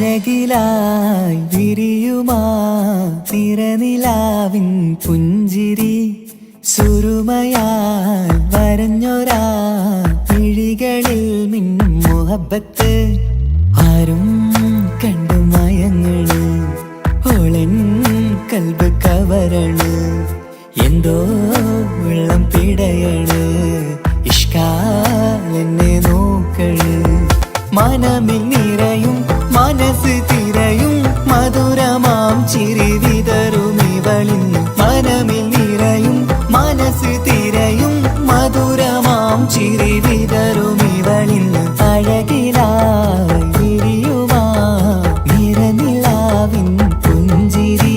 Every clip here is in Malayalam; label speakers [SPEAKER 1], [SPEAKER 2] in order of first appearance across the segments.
[SPEAKER 1] അഴകിലായി വിരിയുമാ തിരനിലാവിൻ പുഞ്ചിരി സുരുമയാൽ വരഞ്ഞൊരാ വിഴികളിൽ മിന്നും മുഹബത്ത് ആരും കണ്ടു മയങ്ങള് ഓളൻ കൽബ് കവരണ് എന്തോ വെള്ളം പിടയണ് ഇഷ്കാലെന്നെ നോക്കള് മനമിൽ നിറയും മനസ്സ് തിരയും മധുരമാം ചിരി വിതറും ഇവളിന്ന് മനമിൽ നിറയും മനസ്സ് തിരയും മധുരമാം ചിരി വിതറും ഇവളിന്ന് അഴകിലായി വിരിയുമാ നിറനിലാവിൻ പുഞ്ചിരി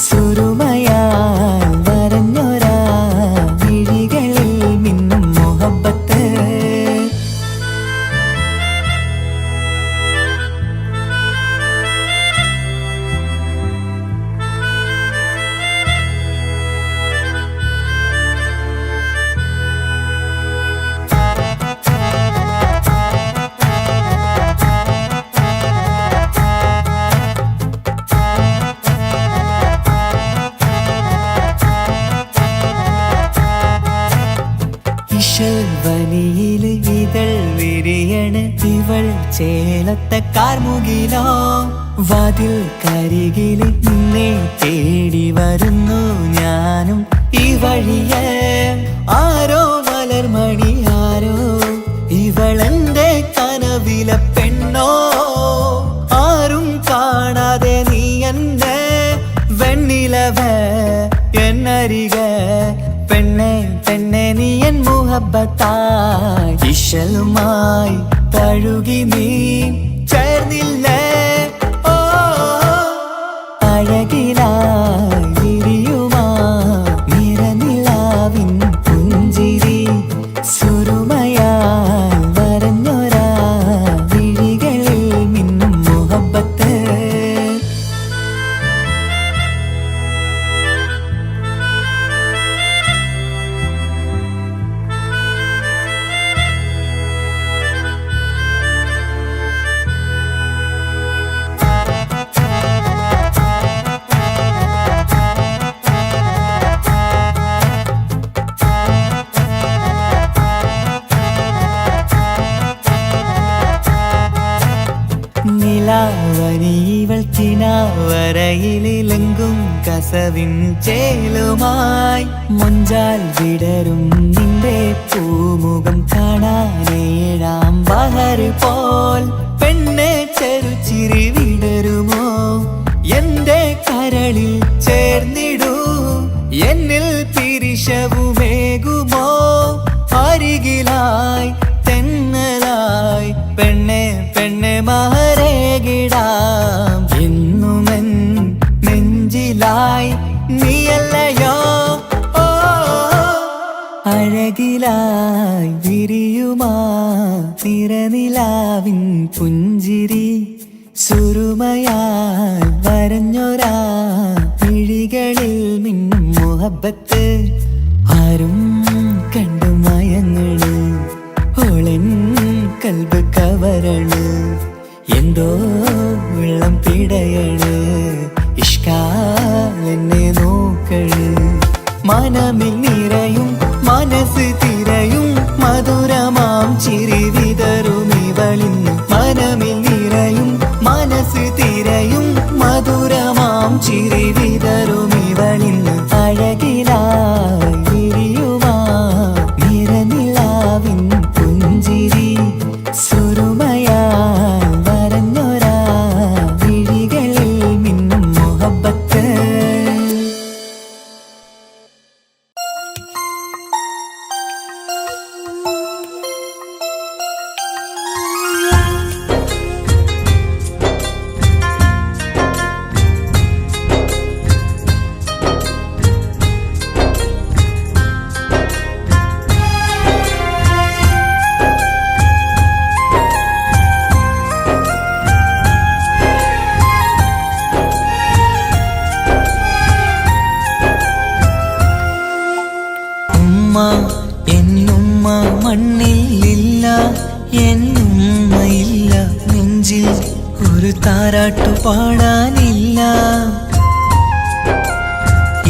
[SPEAKER 1] സുരുമയാൽ വരഞ്ഞൊരാ വിഴികളിൽ മിന്നും മുഹബത്ത് വനിയില് ഇതൾ വിരിയണ് ഇവൾ ചേലത്തെ കാർമുകിലോ വാതിൽ കരികില് നിന്നെ തേടി വരുന്നു ഞാനും ഈ വഴിയെ ആരോ മലർമണി ആരോ ഇവളെന്റെ കനവിലെ പെണ്ണോ ആരും കാണാതെ നീ എന്നെ വെണ്ണിലവേ എന്നരികെ പെണ്ണെ പെണ്ണെ നീ എൻ മുഹബത്തായി ഇശലുമായി തഴുകി നീ ചേർന്നില്ലേ ഓ അഴകിലായി വിരിയുമാ നിറനിലാവിൻ പുഞ്ചിരി സുരുമയാൽ വരഞ്ഞൊരാ വിഴികളിൽ മിന്നും മുഹബത്ത് നിലാവനിവൾ കിനാവരയിലെങ്കും കസവിൻ ചേലുമായി മുഞ്ചാൽ വിടരും നിന്റെ പൂമുഖം കാണാനേഴാം ബഹർ പോൽ പെണ്ണെ ചെറുചിരി വിടരുമോ എന്റെ കരളിൽ ചേർന്നിടൂ എന്നിൽ പിരിശവുമേകുമോ അരികിലായി തെന്നലായി പെണ്ണെ പെണ്ണെ മഹരേകിടാം എന്നുമെൻ നെഞ്ചിലായി നീയല്ലയോ ഓ അഴകിലായി വിരിയുമാ തിരനിലാവിൻ പുഞ്ചിരി സുരുമയാൽ വരഞ്ഞൊരാ വിഴികളിൽ മിന്നും മുഹബത്ത് ആരും കണ്ടു മയങ്ങള് ഓളൻ കൽബ് കവരണ് എന്തോ വെള്ളം പിടയണ് ഇഷ്കാലെന്നെ നോക്കള് മനമിൽ നിറയും മനസ്സ് തിരയും മധുരമാം ചിരി വിതറും ഇവളിന്ന് മനമിൽ നിറയും മനസ്സ് തിരയും മധുരമാം ചിരി വിതറും ഇവളിന്ന് അഴകിലായി വിരിയുമാ നിറനിലാവിൻ പുഞ്ചിരി സുരുമയാൽ വരഞ്ഞൊരാ വിഴികളിൽ മിന്നും മുഹബത്ത് എന്നുമ്മ മണ്ണിലില്ല എന്നുമ്മയില്ല നെഞ്ചിൽ ഒരു താരാട്ടു പാടാനില്ല.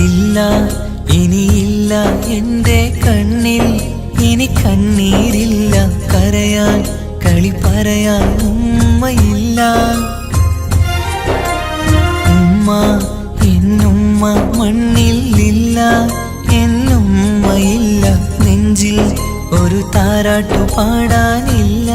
[SPEAKER 1] ഇല്ല ഇനിയില്ല എൻ്റെ കണ്ണിൽ ഇനി കണ്ണീരില്ല. കരയാൻ കളി പറയാൻ ഉമ്മയില്ല. ഉമ്മ എന്നുമ്മ മണ്ണിലില്ല, എന്നുമ്മയില്ല. നെഞ്ചിൽ ഒരു താരാട്ടു പാടാനില്ല.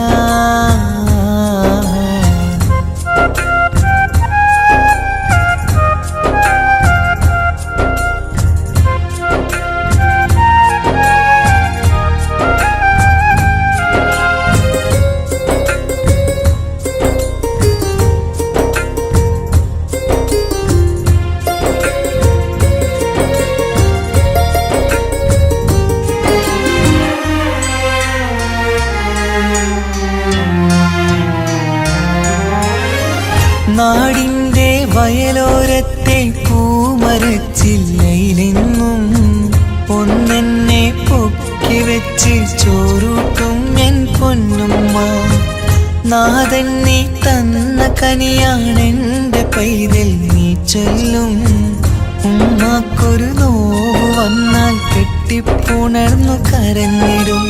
[SPEAKER 1] നാടിൻ്റെ വയലോരത്തെ പൂമരച്ചില്ലയിലെന്നും ഒന്നെന്നെ പൊക്കി വെച്ച് ചോറൂട്ടും എൻ പൊന്നുമ്മ. നാഥൻ നീ തന്ന കനിയാണെൻ്റെ പൈതൽ നീ ചൊല്ലും. ഉമ്മാക്കൊരു നോവ് വന്നാൽ കെട്ടിപ്പുണർന്നു കരഞ്ഞിടും.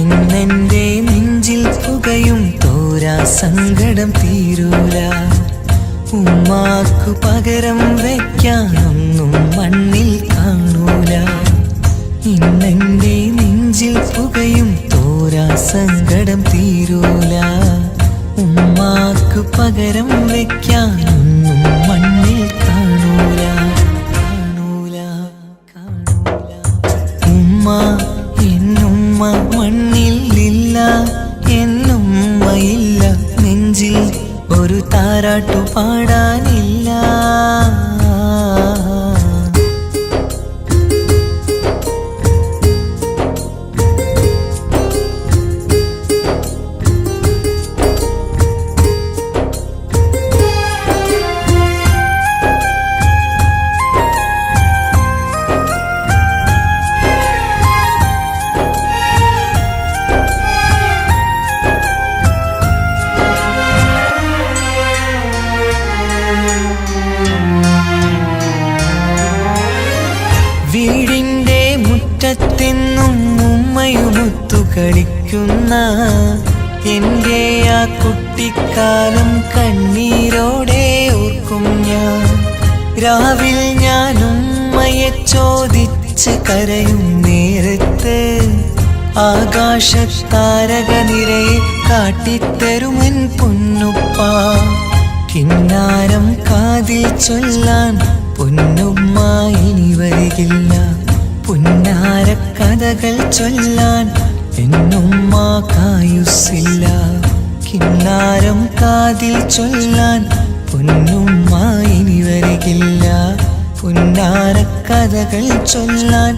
[SPEAKER 1] ഇന്നെൻ്റെ നെഞ്ചിൽ പുകയും തോരാ സങ്കടം തീരൂല. ഉമ്മാക്കു പകരം വയ്ക്കാനൊന്നും മണ്ണിൽ കാണൂല. ഇന്നെൻ്റെ നെഞ്ചിൽ പുകയും തോരാ സങ്കടം തീരൂല. ഉമ്മാക്കു പകരം വയ്ക്കാനൊന്നും മണ്ണിൽ കാണൂല. കാണൂല കാണൂല. ഉമ്മ എന്നുമ്മ മണ്ണിലില്ല, എന്നുമ്മയില്ല. നെഞ്ചിൽ ഒരു താരാട്ടു പാടാനില്ല. വീടിൻ്റെ മുറ്റത്തെന്നും ഉമ്മയുമൊത്തു കളിക്കുന്ന എൻ്റെ ആ കുട്ടിക്കാലം കണ്ണീരോടെ ഓർക്കും ഞാൻ. രാവിൽ ഞാൻ ഉമ്മയെ ചോദിച്ച് കരയും നേരത്ത് ആകാശത്താരക നിരയെ കാട്ടിത്തരുമെൻ പൊന്നുപ്പ. കിന്നാരം കാതിൽ ചൊല്ലാൻ പൊന്നുമ്മ ഇനി വരികില്ല. പുന്നാര കഥകൾ ചൊല്ലാൻ എന്നുമ്മ കായുസ്സില്ല. കിന്നാരം കാതിൽ ചൊല്ലാൻ പൊന്നുമ്മ ഇനി വരികില്ല. പുന്നാര കഥകൾ ചൊല്ലാൻ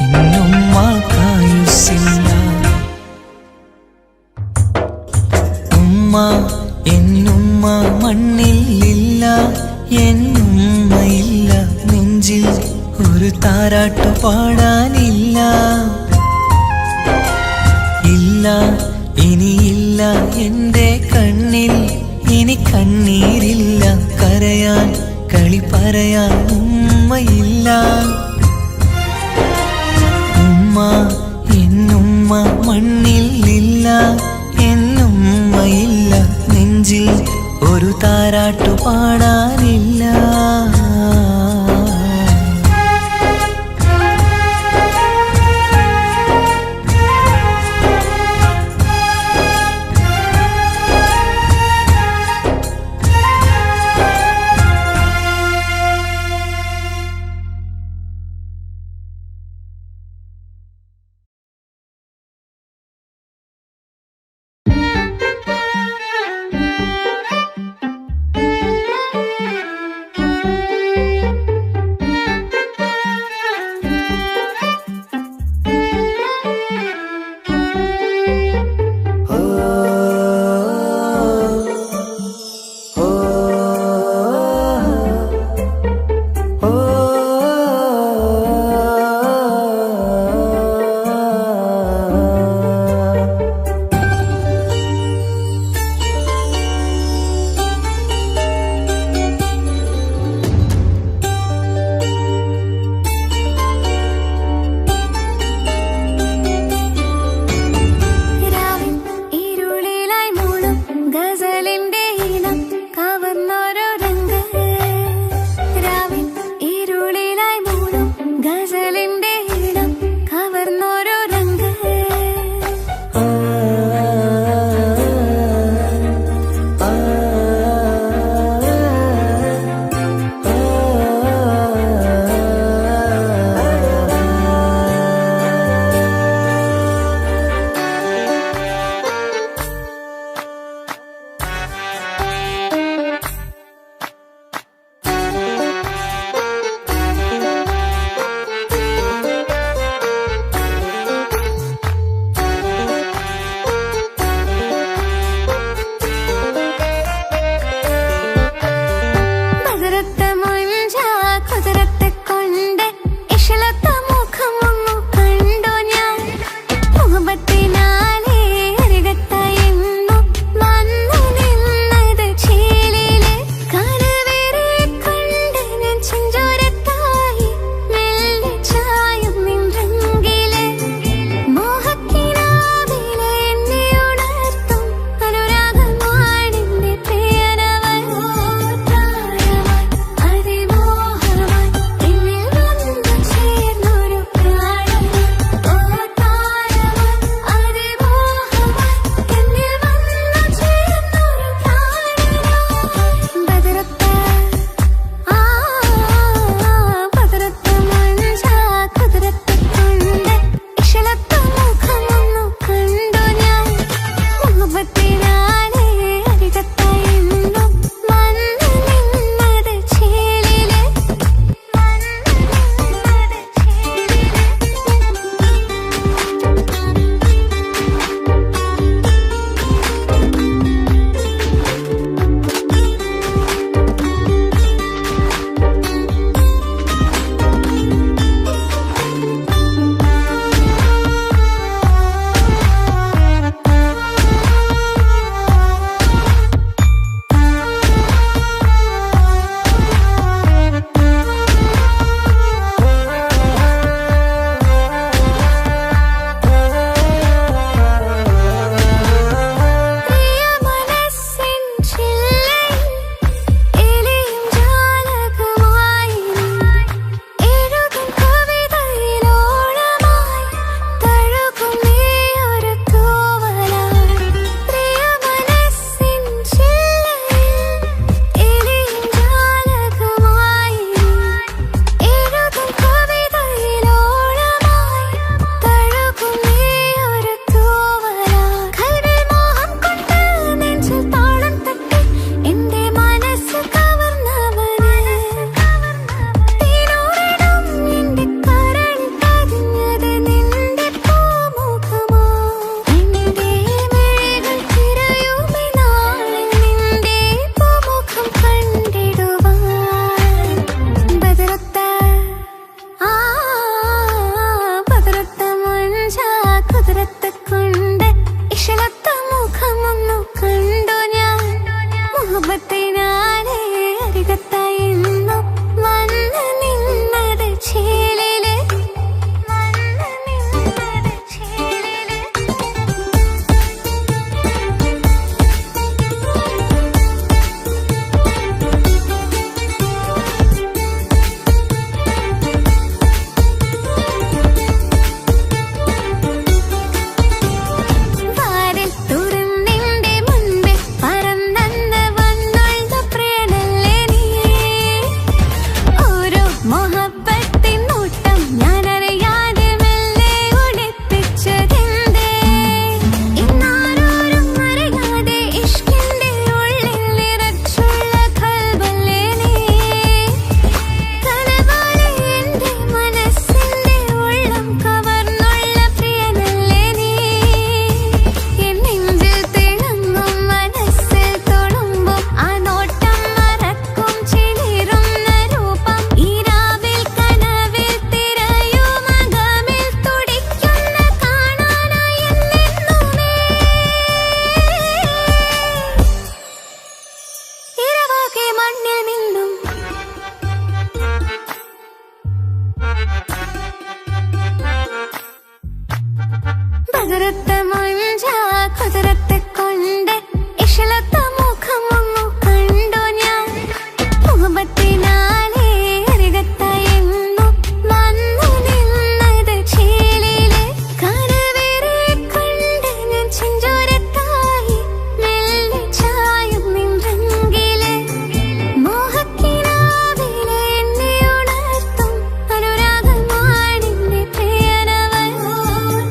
[SPEAKER 1] എന്നുമ്മ കായുസ്സില്ല. ഉമ്മ എന്നുമ്മ മണ്ണിലില്ല, എന്നുമ്മയില്ല. നെഞ്ചിൽ ഒരു താരാട്ടു പാടാനില്ല. ഇല്ല ഇനിയില്ല എൻ്റെ കണ്ണിൽ ഇനി കണ്ണീരില്ല. കരയാൻ കളി പറയാൻ ഉമ്മയില്ല. ഉമ്മ എന്നുമ്മ മണ്ണിലില്ല, എന്നുമ്മയില്ല. നെഞ്ചിൽ ഒരു താരാട്ടു പാടാനില്ല.
[SPEAKER 2] ബദറത്തെ മഞ്ച കുതിരത്തെ കൊണ്ട് ഇശലത്തെ മുഖമൊന്നു കണ്ടു ഞാൻ മുഹബത്തിനാലേ അരികത്തായെന്നു വന്നു നിന്നത് ചേലിലെ കരവേറെ കണ്ട് ഞാൻ ചെഞ്ചോരത്തായി മെല്ലെ ചായും നിൻറങ്കിലെ മോഹക്കിനാവിലെ എന്നെ ഉണർത്തും അനുരാഗമാണെന്റെ പ്രിയനവൻ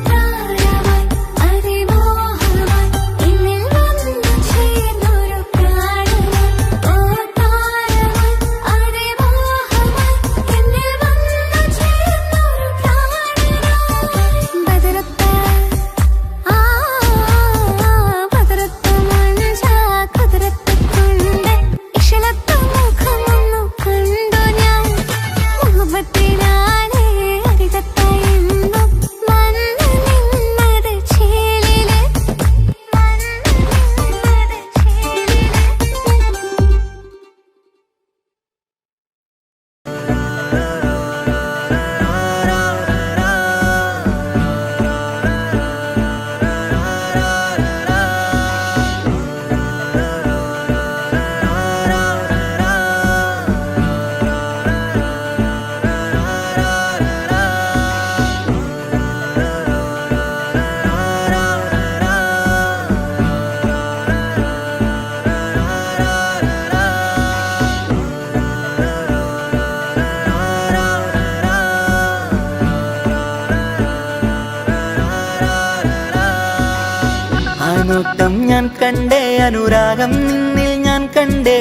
[SPEAKER 2] താരമായി അതിമോഹമായി എന്നിൽ വന്നു ചേർന്നൊരു പ്രാണനായി താരമായി അതിമോഹമായി എന്നിൽ വന്നു ചേർന്നൊരു പ്രാണനായി ബദറത്തെ ബദറത്തെ മഞ്ച കുതിരത്തെ കൊണ്ട് ഇശലത്തെ മുഖമൊന്നു കണ്ടു ഞാൻ മുഹബത്തിനാലേ അരികത്തായെന്നു വന്നു നിന്നത് ചേലിലെ
[SPEAKER 1] ആ നോട്ടം ഞാൻ കണ്ടേ, അനുരാഗം നിന്നിൽ ഞാൻ കണ്ടേ,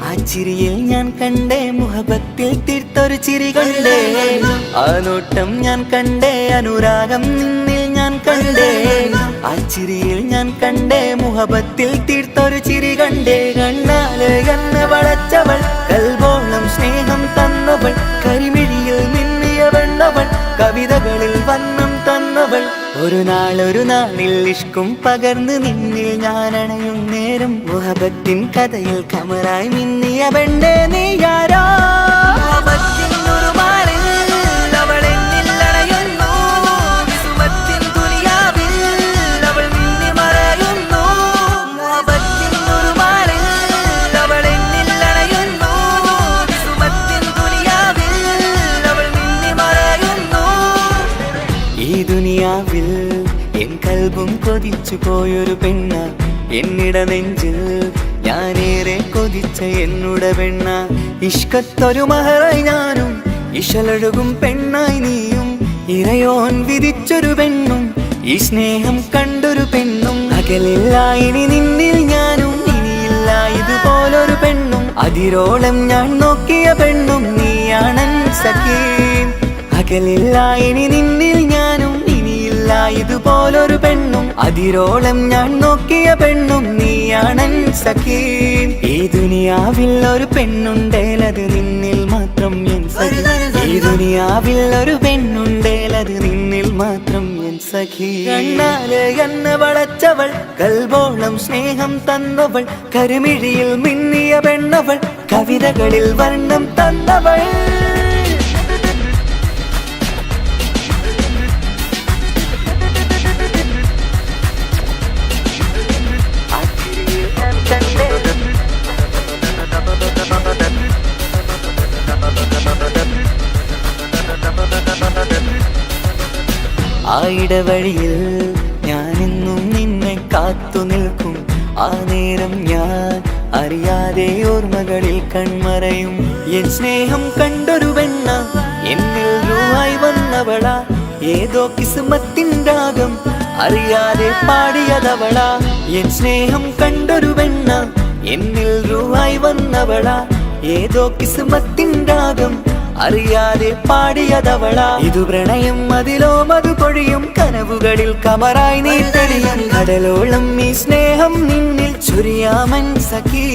[SPEAKER 1] ആ ചിരിയിൽ ഞാൻ കണ്ടേ, മുഹബത്തിൽ തീർത്തൊരു ചിരി കണ്ടേ. ആ നോട്ടം ഞാൻ കണ്ടേ, അനുരാഗം നിന്നിൽ ഞാൻ കണ്ടേ, ആ ചിരിയിൽ ഞാൻ കണ്ടേ, മുഹബത്തിൽ തീർത്തൊരു ചിരി കണ്ടേ. കണ്ണാല് എന്നെ വളച്ചവൾ, കൽബോളം സ്നേഹം തന്നവൾ, കരിമിഴിയിൽ മിന്നിയ വെണ്ണവൾ, കവിതകളിൽ വന്നം തന്നവൾ. ഒരു നാളിൽ ഇഷ്കും പകർന്ന് നിന്നിൽ ഞാൻ അണയും നേരം, മുഹബത്തിൻ കഥയിൽ കമറായി മിന്നിയ പെണ്ണേ നീയാരോ. ഈ ദുനിയാവിൽ എൻ കൽബും കൊതിച്ചു പോയൊരു പെണ്ണ, എന്നിട നെഞ്ചിൽ ഞാനേറെ കൊതിച്ച എന്നുട പെണ്ണ. ഇഷ്കത്തൊരു മഹറായി ഞാനും, ഇശലൊഴുകും പെണ്ണായി നീയും, ഇറയോൻ വിധിച്ചൊരു പെണ്ണും, ഈ സ്നേഹം കണ്ടൊരു പെണ്ണും. അകലില്ല ഇനി നിന്നിൽ ഞാനും, ഇനിയില്ല ഇതുപോലൊരു പെണ്ണും. അതിരോളം ഞാൻ നോക്കിയ പെണ്ണും നീയാണൻ സഖീ. അകലില്ല ഇനി നിന്നിൽ ഞാനും, ഇനിയില്ല ഇതുപോലൊരു പെണ്ണും. അതിരോളം ഞാൻ നോക്കിയ പെണ്ണും നീയാണൻ സഖീ. ഈ ദുനിയാവിൽ ഒരു പെണ്ണുണ്ടേലത് നിന്നിൽ മാത്രം എൻ സഖി. ഈ ദുനിയാവിൽ ഒരു പെണ്ണുണ്ടേലത് നിന്നിൽ മാത്രം എൻ സഖി. കണ്ണാല് എന്നെ വളച്ചവൾ, കൽബോളം സ്നേഹം തന്നവൾ, കരുമിഴിയിൽ മിന്നിയ പെണ്ണവൾ, കവിതകളിൽ വർണ്ണം തന്നവൾ. ആ ഇടവഴിയിൽ ഞാനെന്നും നിന്നെ കാത്തു നിൽക്കും. ആ നേരം ഞാൻ അറിയാതെ ഓർമ്മകളിൽ കൺമറയും. എൻ സ്നേഹം കണ്ടൊരു പെണ്ണ, എന്നിൽ രൂപായി വന്നവളാ, ഏതോ കിസ്മത്തിൻ രാഗം അറിയാതെ പാടിയതവളാ. എൻ സ്നേഹം കണ്ടൊരു പെണ്ണ, എന്നിൽ രൂപായി വന്നവളാ, ഏതോ കിസ്മത്തിൻ രാഗം അറിയാതെ പാടിയതവളാ. ഇതു പ്രണയം അതിലോ മധു പൊഴിയും, കനവുകളിൽ കമറായി നീ തെളിയും. കടലോളം ഈ സ്നേഹം നിന്നിൽ ചൊരിയാമൻ സഖീ.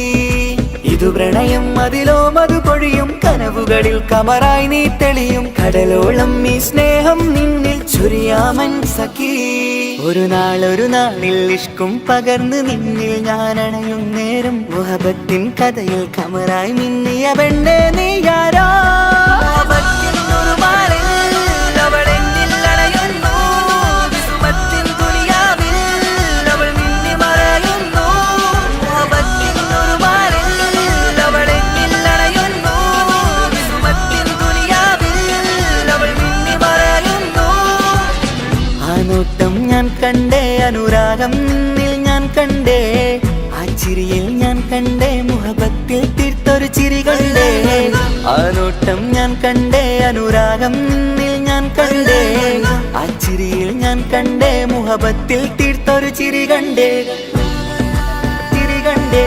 [SPEAKER 1] ഇതു പ്രണയം അതിലോ മധു പൊഴിയും, കനവുകളിൽ കമറായി നീ തെളിയും. കടലോളം ഈ സ്നേഹം നിന്നിൽ ചൊരിയാമൻ സഖീ. ഒരു നാളിൽ ഇഷ്കും പകർന്ന് നിന്നിൽ ഞാൻ അണയും നേരം, മുഹബത്തിൻ കഥയിൽ കമറായി മിന്നിയ പെണ്ണേ നീയാരോ. അവൾ എന്നിൽ അണയുന്നു, വിസുമത്തിൻ നോട്ടം ഞാൻ കണ്ടേ, അനുരാഗം നിന്നിൽ ഞാൻ കണ്ടേ, ആ ചിരിയിൽ ഞാൻ കണ്ടേ, മുഹബത്തിൽ തീർത്തൊരു ചിരി കണ്ടേ. ആ നോട്ടം ഞാൻ കണ്ടേ, അനുരാഗം നിന്നിൽ ഞാൻ കണ്ടേ, ആ ചിരിയിൽ ഞാൻ കണ്ടേ, മുഹബത്തിൽ തീർത്തൊരു ചിരി കണ്ടേ, ചിരി കണ്ടേ.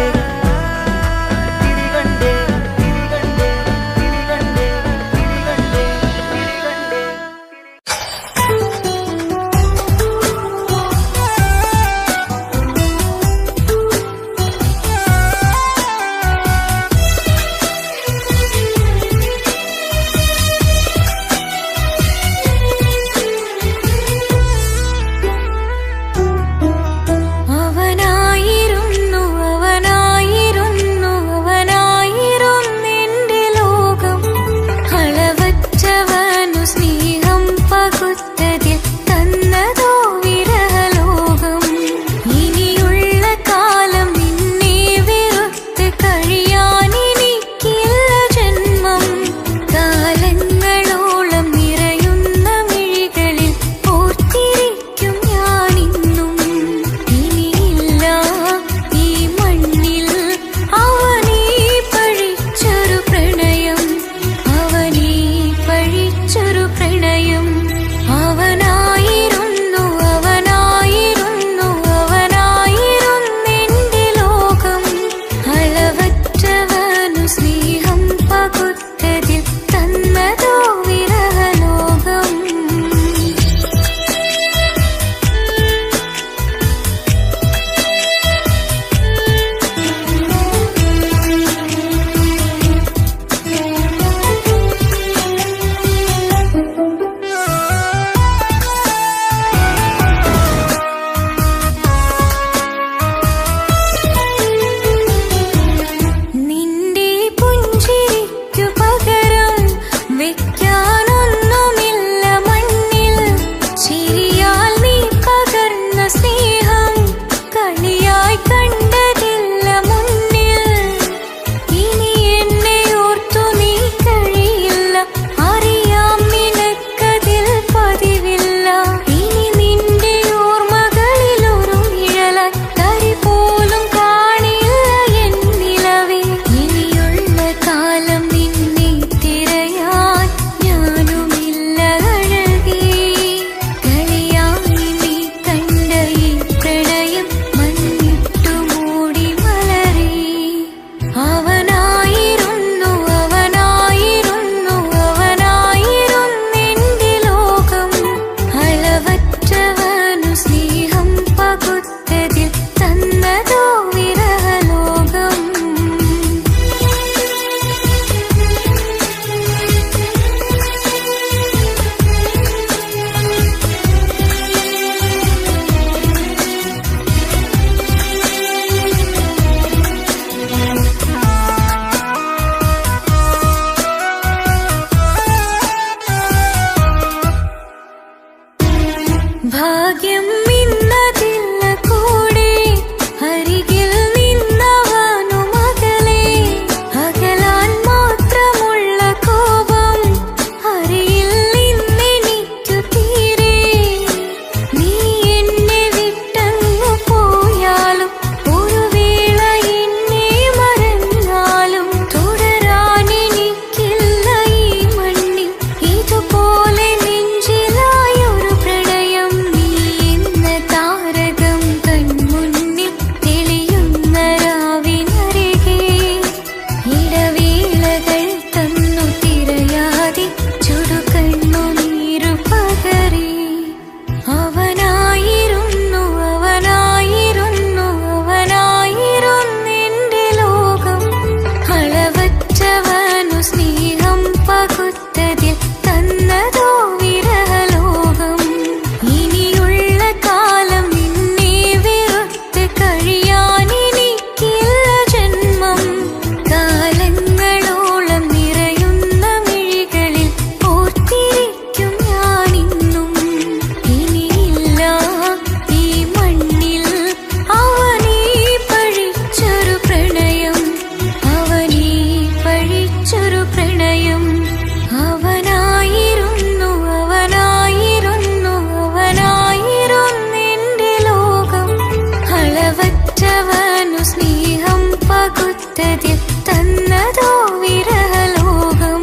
[SPEAKER 2] പകുത്തതിൽ തന്നതോ വിരഹലോകം.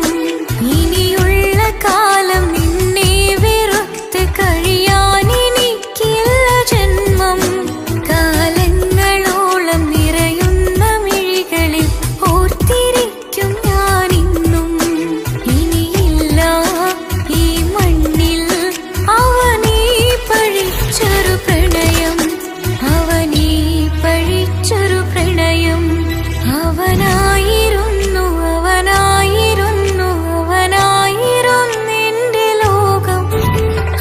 [SPEAKER 2] ഇനിയുള്ള കാലം നിന്നെ വെറുത്ത് കഴിയാൻ എനിക്കില്ല ജന്മം. കാലങ്ങളോളം നിറയുന്ന മിഴികളിൽ ഓർത്തിരിക്കും ഞാനിന്നും. ഇനിയില്ല ഈ മണ്ണിൽ അവനീ പഴിച്ചൊരു പ്രണയം, അവനീ പഴിച്ചൊരു പ്രണയം. അവനായിരുന്നു അവനായിരുന്നു അവനായിരുന്നെന്റെ ലോകം.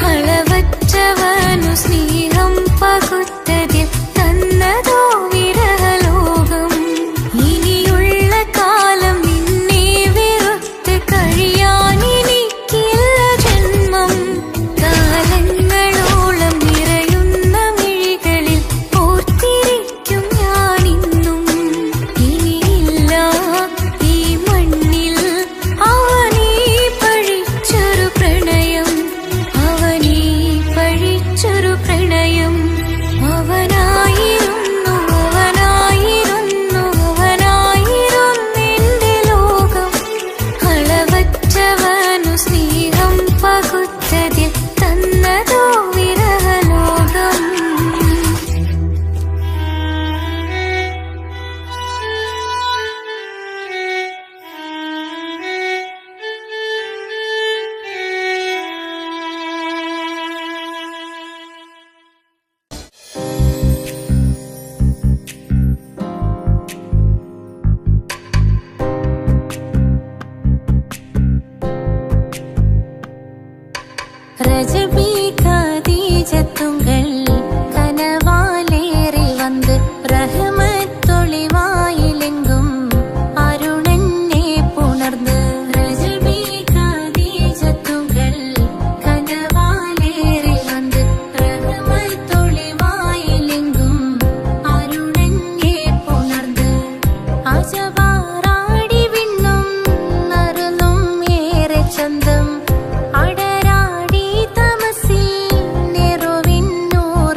[SPEAKER 2] അളവറ്റവനു സ്നേഹം പകുത്തതിൽ തന്നതോ വിരഹലോകം. ഇനിയുള്ള കാലം നിന്നെ വെറുത്ത് കഴിയാൻ എനിക്കില്ല ജന്മം. കാലങ്ങളോളം നിറയുന്ന മിഴികളിൽ ഓർത്തിരിക്കും ഞാനിന്നും. ഇനിയില്ല ഈ മണ്ണിൽ അവനീ പഴിച്ചൊരു പ്രണയം, അവനീ പഴിച്ചൊരു പ്രണയം. അവനായിരുന്നു അവനായിരുന്നു അവനായിരുന്നെന്റെ ലോകം. അളവറ്റവനു സ്നേഹം പകുത്തതിൽ തന്നതോ വിരഹലോകം. ரஜபி கதீஜத்துங்கள் கனவாலேறி வந்து ரஹமத்தொளிவாயிலெங்கும் அருணன்னே புணர்ந்து. ரஜபி கதீஜத்துங்கள் கனவாலேறி வந்து ரஹமத்தொளிவாயிலெங்கும் அருணன்னே புணர்ந்து. അജവാറാടി വിണ്ണും നറുന്നും ഏറെ ചന്തം. അടരാടി തമസിൽ നെറുവിന്നൂർ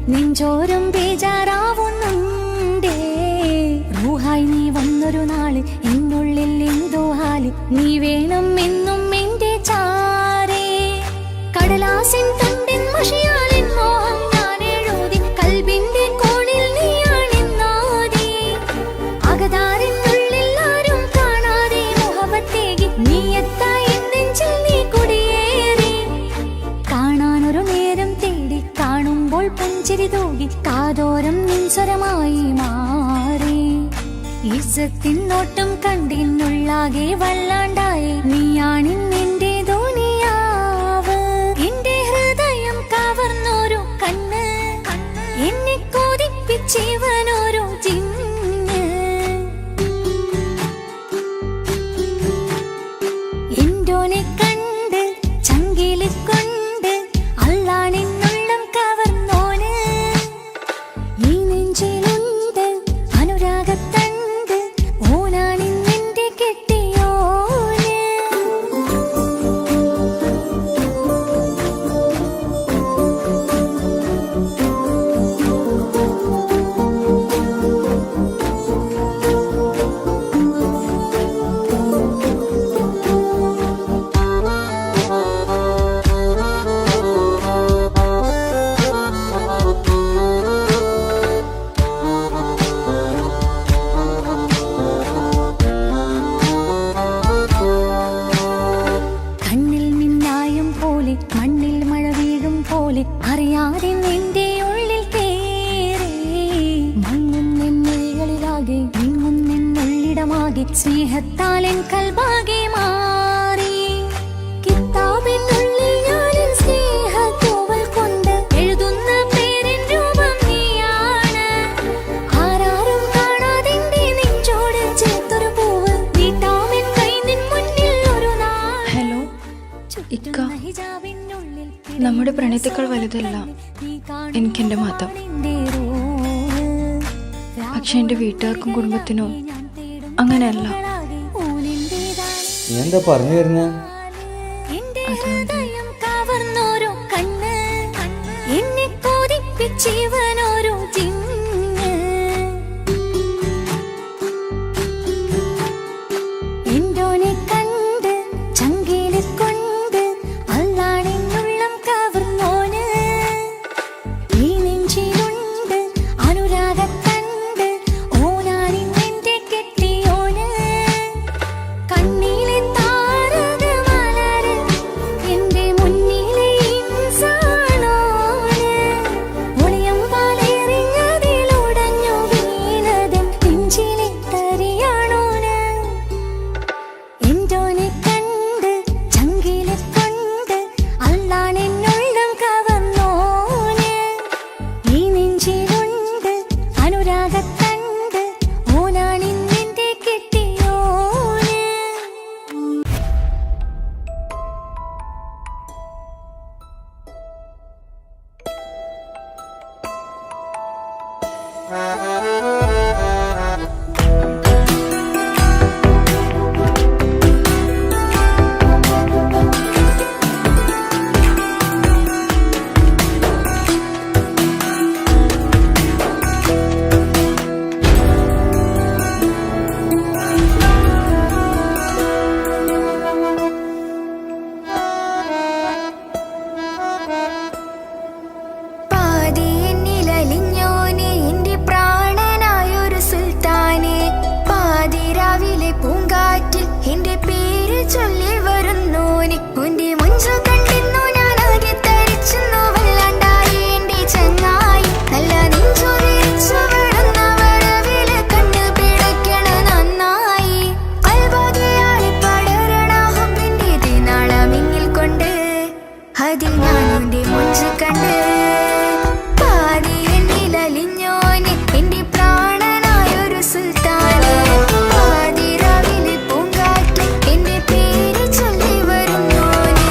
[SPEAKER 2] നെഞ്ചോരം ബേജാറാവുന്നുണ്ടേ. റൂഹായി നീ വന്നൊരു നാള് എന്നുള്ളിൽ എന്തോ ഹാല്. നീ വേണം എന്നും എന്റെ ചാരേ. കടലാസിൻ തണ്ടിൻ മഷിയാലിൻ മോഹം ഞാൻ എഴുതി. കൽബിന്റെ കോണിൽ നീയാണെന്നാതി. അകതാരിനുള്ളിൽ ആരും കാണാതെ മുഹബത്തേകി നീയത്തായി നെഞ്ചിൽ നീ കുടിയേറി. കാണാനൊരു നേരം തേടി കാണുമ്പോൾ പുഞ്ചിരി തൂകി കാതോരം നിൻസ്വരമായി മാറി. ഇസ്സത്തിൻ നോട്ടം കണ്ടിന്നുള്ളാകെ വല്ലാണ്ടായി. നീയാണിന്നെന്റെ ദുനിയാവ്. എന്റെ ഹൃദയം കവർന്നൊരു കണ്ണ്, എന്നെ കൊതിപ്പിച്ചിവനൊരു ജിന്ന്. എന്തോനെ കണ്ട് ചങ്കില് കൊണ്ട് അല്ലാണെന്നുള്ളം കവർന്നോന്. ഈ നെഞ്ചിലുണ്ട് അനുരാഗത്തണ്ട്. ഓനാണിന്നെന്റെ കെട്ടിയോന്. കണ്ണിൽ മിന്നായം പോലെ മണ്ണിൽ മഴ വീഴും പോലെ അറിയാതെ നിന്റെ ഉള്ളിൽ കേറി. മങ്ങുന്നെന്നുള്ളിലാകെ വിങ്ങുന്നെന്നുള്ളിടമാകെ സ്നേഹത്താൽ എൻ കൽബാകെ മാറി. കിതാബിനുള്ളിൽ ഞാനെൻ സ്നേഹത്തൂവൽ കൊണ്ട് എഴുതുന്ന പേരിൻ രൂപം നീയാണ്. ആരാരും കാണാതെന്റെ നെഞ്ചോട് ചേർത്തൊരു പൂവ് നീട്ടാമെൻ കൈ നിൻ മുന്നിൽ ഒരു നാൾ.
[SPEAKER 3] ഹലോ ഇക്ക, നമ്മുടെ പ്രണയത്തേക്കാൾ വലുതല്ല എനിക്കെൻ്റെ മതം. പക്ഷെ എൻ്റെ വീട്ടുകാർക്കും കുടുംബത്തിനോ അങ്ങനെയല്ല.
[SPEAKER 1] നീ എന്താ പറഞ്ഞു വരുന്നേ?
[SPEAKER 2] കവർന്നോരോ കണ്ണ്, എന്നെ കൊതിപ്പിച്ചിവനോരോ ജിന്ന്. എന്തോനെ കണ്ട് ചങ്കില് കൊണ്ട് അല്ലാണെന്നുള്ളം കവർന്നോന്. ഈ നെഞ്ചിലുണ്ട് അനുരാഗത്തണ്ട്. ഓനാണിന്നെന്റെ കെട്ടിയോന്. കണ്ണിലെ താരകമലര് എന്റെ മുന്നിലെ ഇൻസാണോന്. ഒളിയം പാലെറിഞ്ഞതിലുടഞ്ഞു വീണതൻ നെഞ്ചിലെ തരിയാണോന്. എന്തോനെ കണ്ട് ചങ്കില് കൊണ്ട് അല്ലാണെന്നുള്ളം കവർന്നോന്. ഈ നെഞ്ചിലുണ്ട് അനുരാഗത്തണ്ട്. ഓനാണിന്നെന്റെ കെട്ടിയോന്. പാതിയെന്നിലലിഞ്ഞോനെ എന്റെ പ്രാണനായൊരു സുൽത്താനെ. പാതിരാവിലെ പൂങ്കാറ്റിൽ എന്റെ പേര് ചൊല്ലി വരുന്നോനെ. ഉന്റെ മുഞ്ചു കണ്ടിന്നു ഞാനാകെ തരിച്ചെന്നു വല്ലാണ്ടായി എന്റെ ചങ്ങായി. നല്ല നെഞ്ചു വിരിച്ചു വിടുന്ന വരവില് കണ്ണ് പിടയ്ക്കണ നന്നായി. കൽബാകെയായി പടരണ ഹുബിന്റെ ദിനാളമിങ്ങിൽ കൊണ്ട് അതിൽ ഞാനുന്റെ മുഞ്ചു കണ്ട്. പാതിയെന്നിലലിഞ്ഞോനെ എന്റെ പ്രാണനായൊരു സുൽത്താനെ. പാതിരാവിലെ പൂങ്കാറ്റിൽ എന്റെ പേര് ചൊല്ലി വരുന്നോനെ.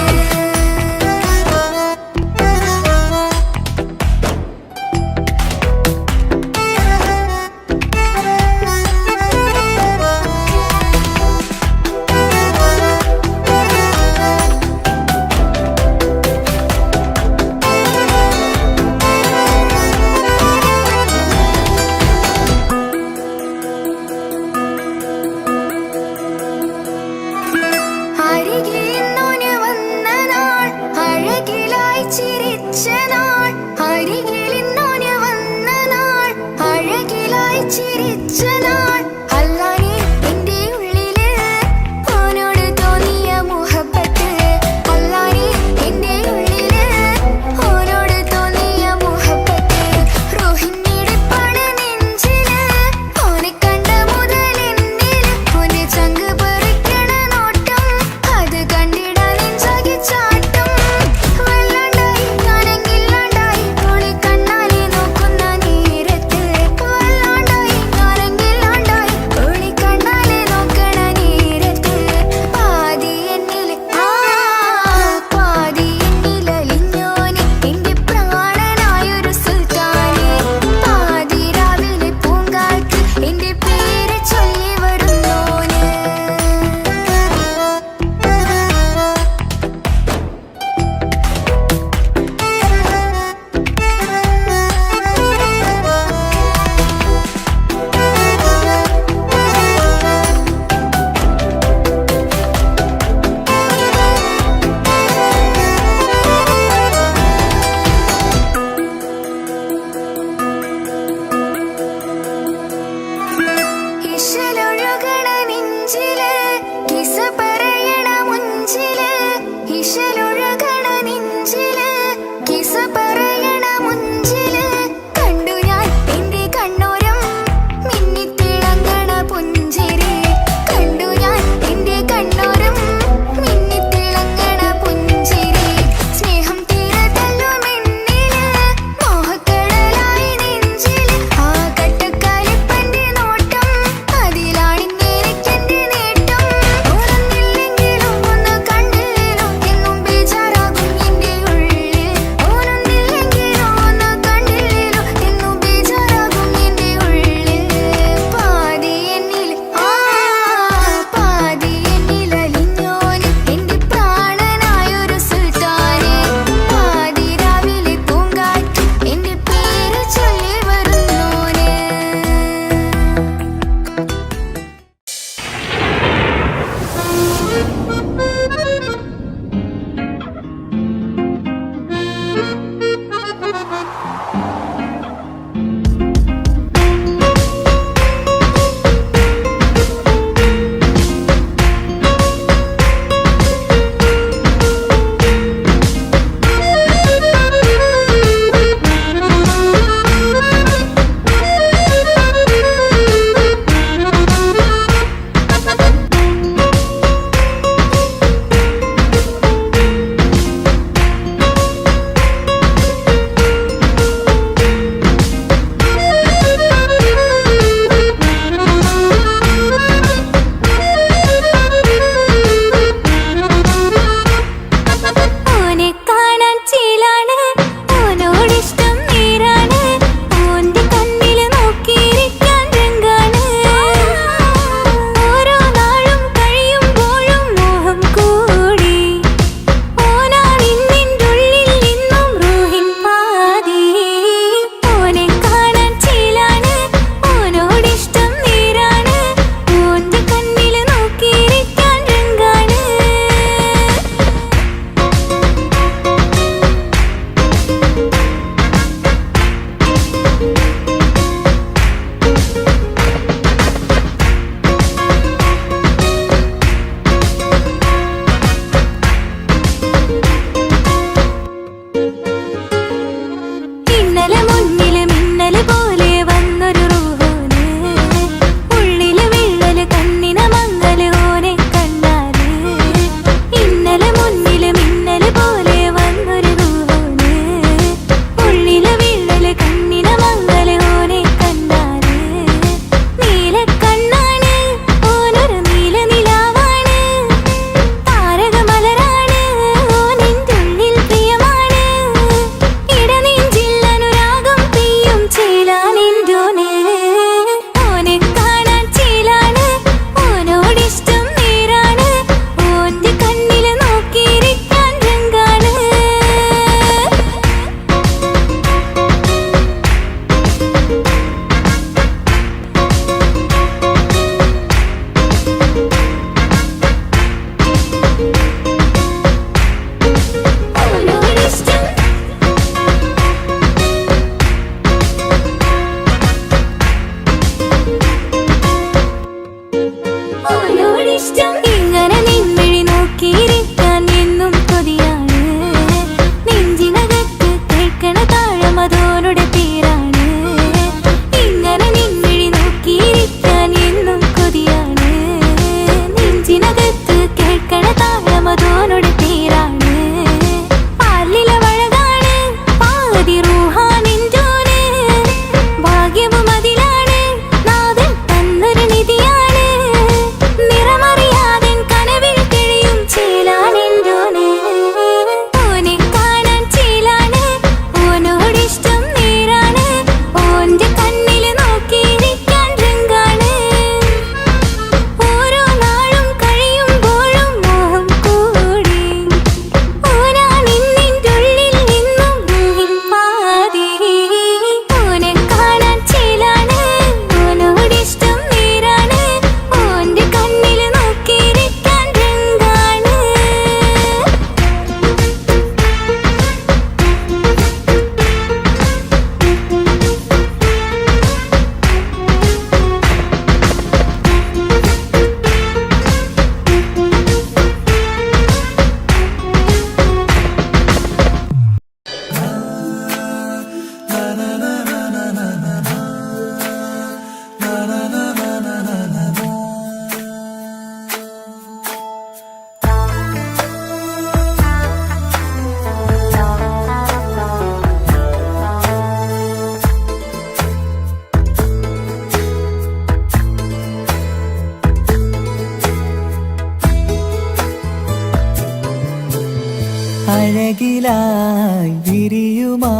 [SPEAKER 1] അഴകിലായി വിരിയുമാ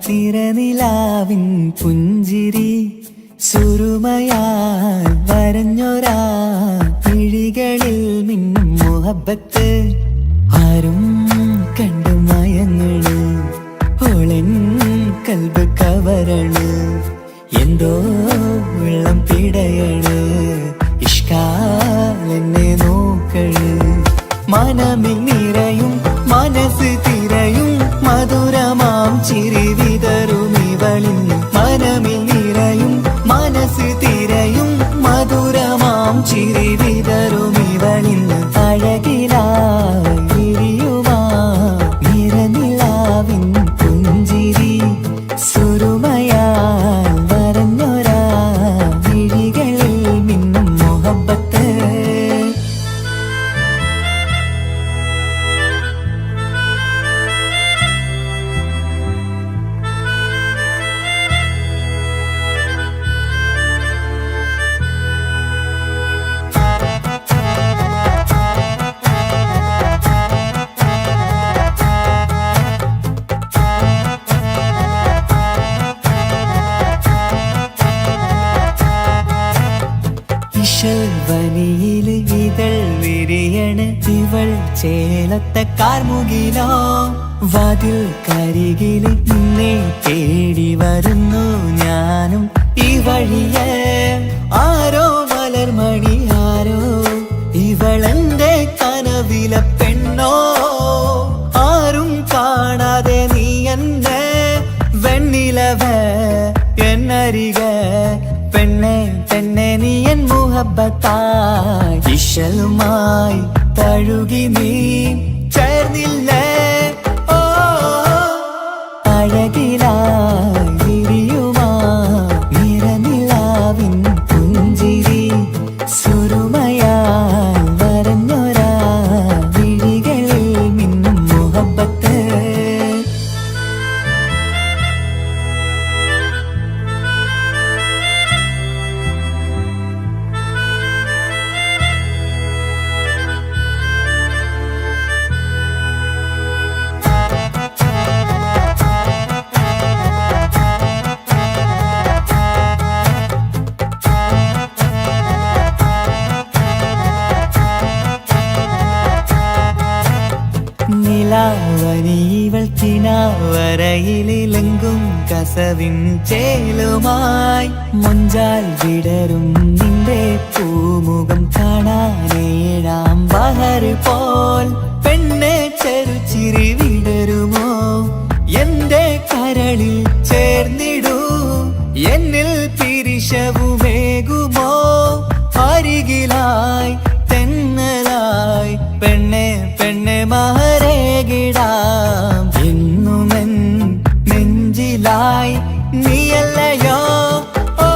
[SPEAKER 1] തിരനിലാവിൻ പുഞ്ചിരി സുരുമയാൽ വരഞ്ഞൊരാ കിഴികളിൽ മിന്നും മുഹബത്ത് ആരും കണ്ടു മയങ്ങള് ഓളൻ കൽബ് കവരണ് എന്തോ വെള്ളം പിടയണ് ഇഷ്കാലെന്നെ നോക്കള് മനമിൽ നിറയും മനസ്സ് തിരയും മധുരമാം ചിരി വിതറും ഇവളിന്ന് മനമിൽ നിറയും മനസ്സ് തിരയും മധുരമാം ചിരി വിതറും ഇവളിന്ന് അഴകിലായി വിരിയുമാ നിറനിലാവിൻ പുഞ്ചിരി സുരുമയാൽ വരഞ്ഞൊരാ വിഴികളിൽ മിന്നും മുഹബത്ത് വനിയില് ഇതൾ വിരിയണ് ഇവൾ ചേലത്തെ കാർമുകിലോ വാതിൽ കരികില് നിന്നെ തേടി വരുന്നു ഞാനും ഈ വഴിയെ ആരോ മലർമണി ആരോ ഇവളെന്റെ കനവിലെ പെണ്ണോ ആരും കാണാതെ നീ എന്നെ വെണ്ണിലവ എന്നരിക പെണ്ണെ പെണ്ണെ നീ എൻ മുഹബത്തായി ഇശലുമായി തഴുകി നീ ചേർന്നില്ലേ ഓ അഴകിലായി വിരിയുമാ നിറനിലാവിൻ പുഞ്ചിരി സുരുമയാൽ വരഞ്ഞൊരാ വിഴികളിൽ മിന്നും മുഹബത്ത് നിലാവനിവൾ കിനാവരയിലെങ്കും കസവിൻ ചേലുമായി മുഞ്ചാൽ വിടരും നിന്റെ പൂമുഖം കാണാനേഴാം ബഹർ പോൽ പെണ്ണെ ചെറുചിരി വിടരുമോ എന്റെ കരളിൽ ചേർന്നിടൂ എന്നിൽ പിരിശവുമേകുമോ അരികിലായി തെന്നലായി പെണ്ണെ പെണ്ണെ മഹരേകിടാം എന്നുമെൻ നെഞ്ചിലായി നീയല്ലയോ ഓ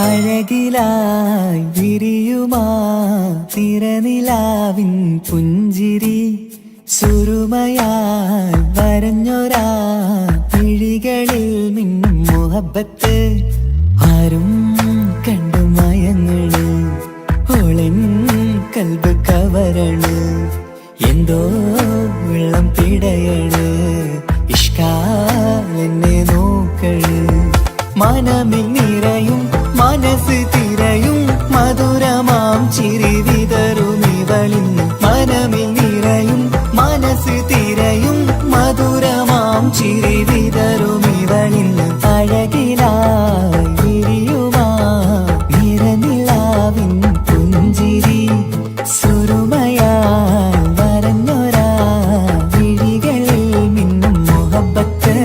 [SPEAKER 1] അഴകിലായി വിരിയുമാ തിരനിലാവിൻ പുഞ്ചിരി സുരുമയാൽ വരഞ്ഞൊരാ കിഴികളിൽ മിന്നും മുഹബത്ത് ആരും കണ്ടു മയങ്ങള് ഓളൻ കൽബ് കവരണ് എന്തോ വെള്ളം പിടയണ് ഇഷ്കാലെന്നെ നോക്കള് മനമിൽ നിറയും മനസ്സ് തിരയും മധുരമാം ചിരി വിതറും ഇവളിന്ന് മനമിൽ നിറയും മനസ്സ് തിരയും മധുരമാം ചിരി വിതറും ഇവളിന്ന് അഴകിലായി വിരിയുമാ നിറനിലാവിൻ പുഞ്ചിരി സുരുമയാൽ വരഞ്ഞൊരാ വിഴികളിൽ മിന്നും മുഹബത്ത്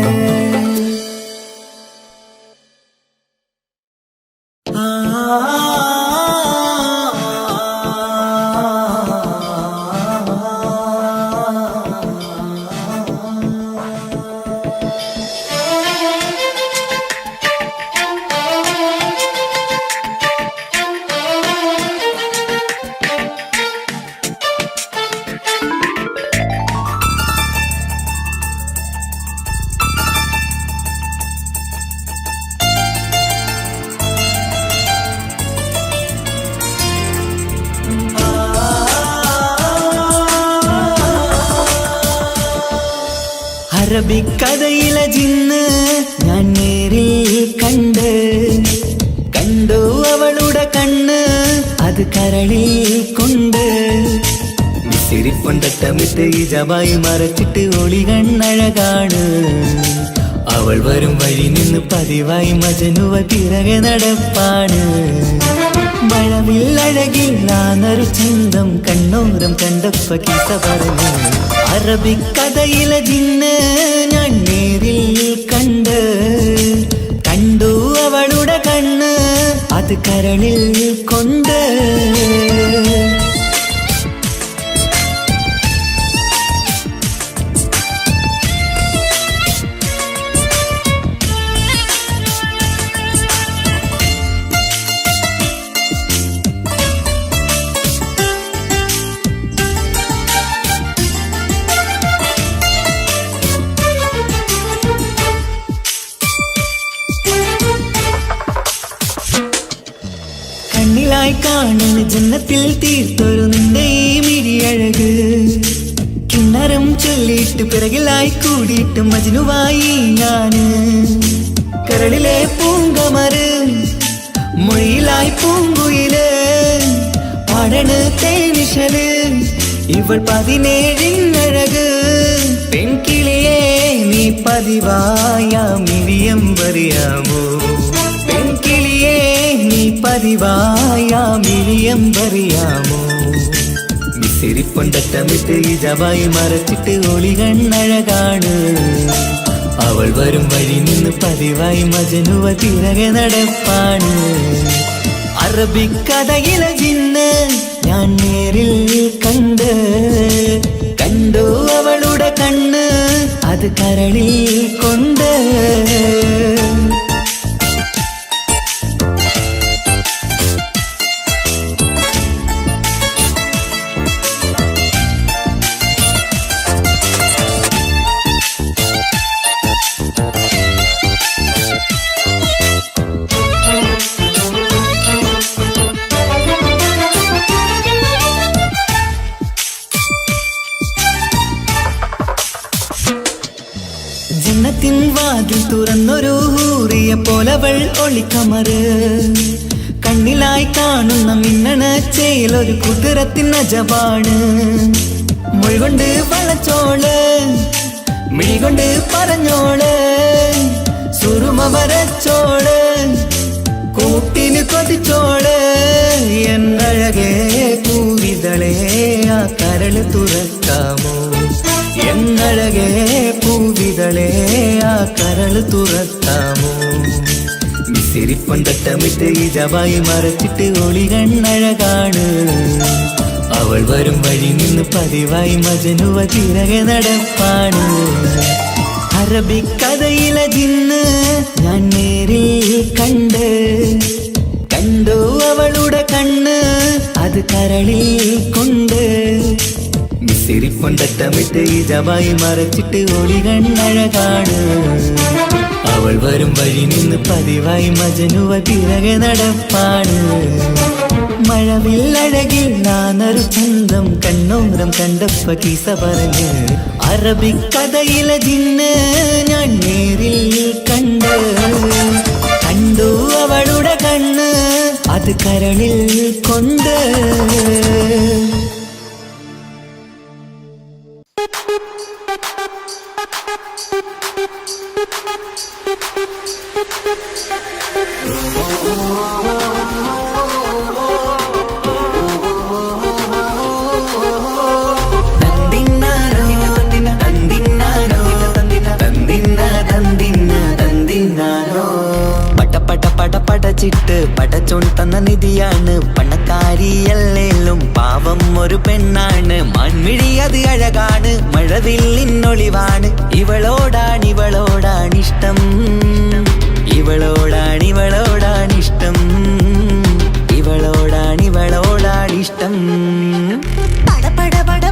[SPEAKER 1] അറബിക്കഥയിലെ ജിന്ന് ഞാൻ നേരിൽ കണ്ടു അവളുടെ കണ്ണ് അത് കരളിൽ കൊണ്ട് സിരിപ്പൊണ്ടട്ടമിട്ട് ഈ ജബായി മറച്ചിട്ട് ഒളി കണ്ണഴകാണ് അവൾ വരും വഴി നിന്ന് പതിവായി മജനുവ പിറകെ നടപ്പാണ് മഴവില്ലഴകില്ലാന്നൊരു ചന്തം കണ്ണോരം കണ്ടപ്പ കീസ പറഞ്ഞു അറബിക്കഥയിലെ ജിന്ന് ഞാൻ നേരിൽ കണ്ടു അവളുടെ കണ്ണ് അത് കരളിൽ കൊണ്ട് കണ്ണിലായി കാണുന്ന ജന്നത്തിൽ തീർത്തൊരു നിന്റെ ഈ മിഴിയഴക് കിണ്ണരം ചൊല്ലിയിട്ട് പിറകിലായി കൂടിയിട്ട് മജ്നുവായി ഞാന് കരളിലെ പൂങ്കമറ് മൊഴിയിലായി പൂങ്കുയില് പാടണ് തേനിശല് ഇവൾ 17 പെൺകിളിയെ നീ പതിവായാ മിഴിയം പറയാമോ പെൺകിളിയെ നീ പതിവായാ മിഴിയം പറയാമോ മിസിരിപ്പൊണ്ടട്ടമിട്ട് ഈ ജബായി മറച്ചിട്ട് ഒളി കണ്ണഴകാണ് അവൾ വരും വഴി നിന്ന് പതിവായി മജനുവ പിറകെ നടപ്പാണ് അറബിക്കഥയിലെ ജിന്ന് ഞാൻ നേരിൽ കണ്ടു അവളുടെ കണ്ണ് അത് കരളിൽ കൊണ്ട് ജന്നത്തിൻ വാതിൽ തുറന്നൊരു ഹൂറിയ പോലവൾ ഒളിക്കമറ് കണ്ണിലായി കാണുന്ന മിന്നണ ചേലൊരു കുതിരത്തിൻ അജബാണ് മൊഴികൊണ്ട് വളച്ചോള് മിഴികൊണ്ട് പറഞ്ഞോള് സുറുമ വരച്ചോള് കൂട്ടിന് കൊതിച്ചോള് എന്നഴകേ പൂവിതളേ ആ കരള് തുറക്കാമോ എന്നഴകേ പൂവിതളേ ആ കരള് തുറക്കാമോ മിസിരിപ്പൊണ്ടട്ടമിട്ട് ഈ ജബായി മറച്ചിട്ട് ഒളി കണ്ണഴകാണ് അവൾ വരും വഴി നിന്ന് പതിവായി മജനുവ പിറകെ നടപ്പാണ് അറബിക്കഥയിലെ ജിന്ന് ഞാൻ നേരിൽ കണ്ടു അവളുടെ കണ്ണ് അത് കരളിൽ കൊണ്ട് മിസിരിപ്പൊണ്ടട്ടമിട്ട് ഈ ജബായി മറച്ചിട്ട് ഒളി കണ്ണഴകാണ് അവൾ വരും വഴി നിന്ന് പതിവായി മജനുവ പിറകെ നടപ്പാണ് മഴവില്ലഴകില്ലാന്നൊരു ചന്തം കണ്ണോരം കണ്ടപ്പ കീസ പറഞ്ഞ് അറബിക്കഥയിലെ ജിന്ന് ഞാൻ നേരിൽ കണ്ടു അവളുടെ കണ്ണ് അത് കരളിൽ കൊണ്ട് പടച്ചിട്ട് പടച്ചോൺ തന്ന നിധിയാണ് പണക്കാരിയല്ലേലും പാവം ഒരു പെണ്ണാണ് മാൻമിഴി അത് അഴകാണ് മഴവില്ലിന്നൊളിവാണ് ഇവളോടാണിഷ്ടം ഇവളോടാണിഷ്ടം ഇവളോടാണിഷ്ടം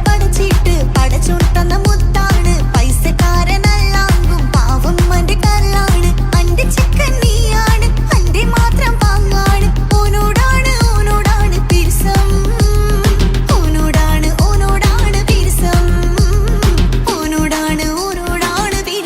[SPEAKER 2] പടച്ചിട്ട് പടച്ചോൺ തന്ന മുത്താണ് പൈസക്കാരനല്ലാങ്കും പാവം അന്റെ കല്ലാണ് അന്റെ ചിക്കൻ നീയാണ് അന്റെ മാത്രം പാങ്ങാണ് ഓനോടാണ് പിരിസം ഓനോടാണ് പിരിസം ഓനോടാണ് പിരിസം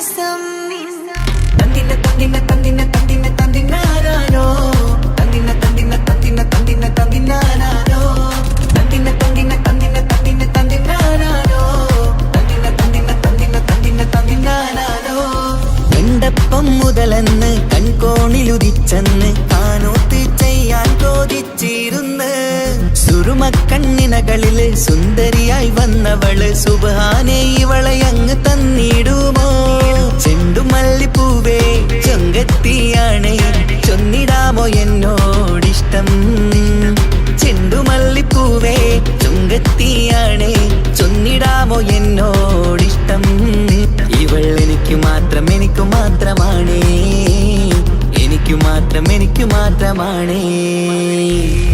[SPEAKER 1] ചെന്ന് കാനോത്ത് ചെയ്യാൻ ചോദിച്ചിരുന്ന് സുറുമക്കണ്ണിനകളില് സുന്ദരിയായി വന്നവള് സുബ്ഹാനേ ഇവളെ അങ്ങ് തന്നിടുമോ ചെണ്ടുമല്ലിപ്പൂവേ ചൊങ്കത്തിയാണ് ചൊന്നിടാമോ എന്നോടിഷ്ടം ചെണ്ടുമല്ലിപ്പൂവേ ചൊങ്കത്തിയാണ് ചൊന്നിടാമോ എന്നോടിഷ്ടം ഇവൾ എനിക്ക് മാത്രം എനിക്ക് മാത്രമാണേ എനിക്ക് മാത്രം എനിക്ക് മാത്രമാണേ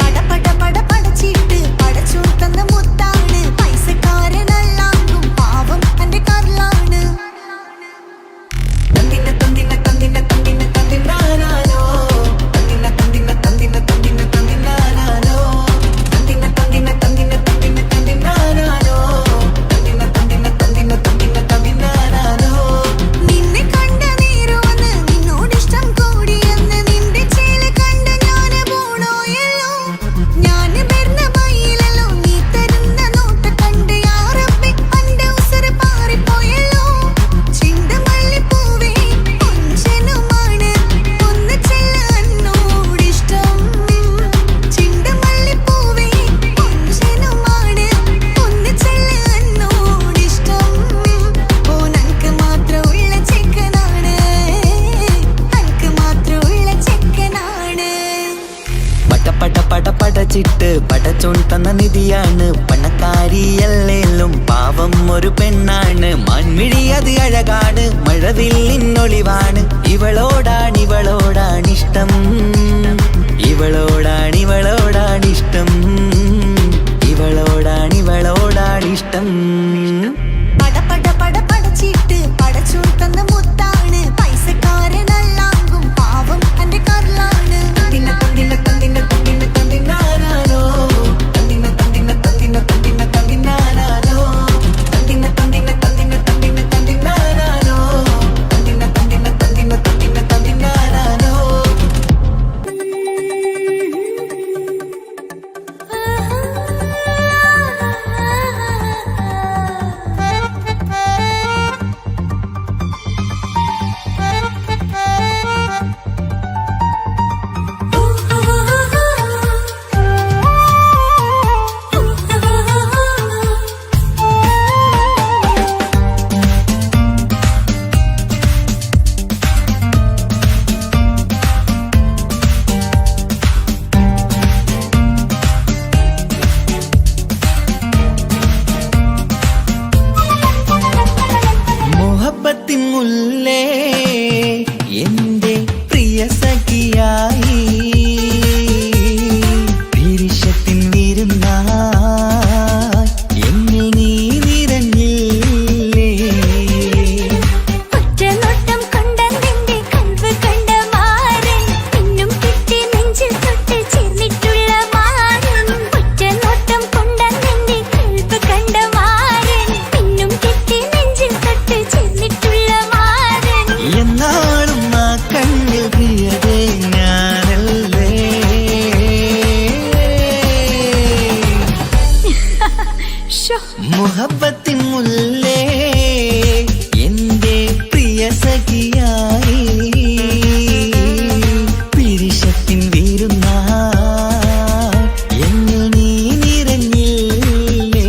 [SPEAKER 2] പട പട പട പടച്ചിട്ട് പടച്ചോൻ തന്ന മുത്താണ് പൈസക്കാരനല്ലാങ്കും പാവം എന്റെ കർലാണ്
[SPEAKER 1] തന്തിന തന്തിന തന്തിന തന്തിന തന്തിനാനാനോ തന്തിന തന്തിന തന്തിന തന്തിന തന്തിനാനാനോ തന്തിന തന്തിന തന്തിന തന്തിന തന്തിനാനാനോ തന്തിന തന്തിന തന്തിന തന്തിന തന്തിനാനാനോ
[SPEAKER 2] നിന്നെ കണ്ട നേരവന്ന് നിന്നോടിഷ്ടം കൂടിയെന്ന് നിന്റെ ചേല കണ്ട ഞാന് പോണോയല്ലോ ഞാന് വരുന്ന മയിലല്ലോ നീ തരുന്ന നോട്ട് കണ്ട് യാ റബ്ബി അന്റെ ഉസറ് പാറിപ്പോയല്ലോ ചിണ്ടമല്ലിപ്പൂവേ കൊഞ്ചനുമാണ് ഒന്ന് ചെല്ല എന്നോടിഷ്ടം ചിണ്ടമല്ലിപ്പൂവേ കൊഞ്ചനുമാണ് ഒന്ന് ചെല്ല എന്നോടിഷ്ടം ഓനക്ക് മാത്രമുള്ള ചെക്കനാണ് അനക്ക് മാത്രമുള്ള ചെക്കനാണ്
[SPEAKER 1] പട പട പട പടച്ചിട്ട് പടച്ചോൻ തന്ന നിധിയാണ് പണക്കാരിയല്ലേലും പാവം ഒരു പെണ്ണാണ് മൺമിഴി അത് അഴകാണ് മഴവില്ലിന്നൊളിവാണ് ഇവളോടാണിഷ്ടം ഇവളോടാണിഷ്ടം ഇവളോടാണിഷ്ടം
[SPEAKER 2] പട പട പട പടച്ചിട്ട് പടച്ചോൻ തന്ന മുത്താണ് പൈസക്കാരനല്ലാങ്കും പാവം എന്റെ കർലാണ്
[SPEAKER 1] തന്തിന തന്തിന തന്തിന തന്തിന തന്തിനാനാനോ തന്തിന തന്തിന തന്തിന തന്തിന തന്തിനാനാനോ തന്തിന തന്തിന തന്തിന തന്തിന തന്തിനാനാനോ തന്തിന തന്തിന തന്തിന തന്തിന തന്തിനാനാനോ മുഹബത്തിൻ മുല്ലേ എന്റെ പ്രിയ സഖിയായി വിരിശത്തിൻ വിരുന്നായി എന്നിൽ നീ നിറഞ്ഞില്ലേ
[SPEAKER 2] ഒറ്റനോട്ടം കൊണ്ടെന്റെ കൽവ് കണ്ട മാറൻ പിന്നും കിട്ടി നെഞ്ചിൽ തൊട്ട് ചേർന്നിട്ടുള്ള മാറൻ ഒറ്റനോട്ടം കൊണ്ടെന്റെ കൽവ് കണ്ട മാറൻ പിന്നും കിട്ടി നെഞ്ചിൽ തൊട്ട് ചേർന്നിട്ടുള്ള മാറൻ
[SPEAKER 1] എന്നാളും ആ കണ്ണിൽ പ്രിയതേ ഞാനല്ലേ മുഹബത്തിൻ മുല്ലേ എന്റെ പ്രിയ സഖിയായി പിരിശത്തിൻ വീരുന്നായി എന്നിൽ നീ നിറഞ്ഞില്ലേ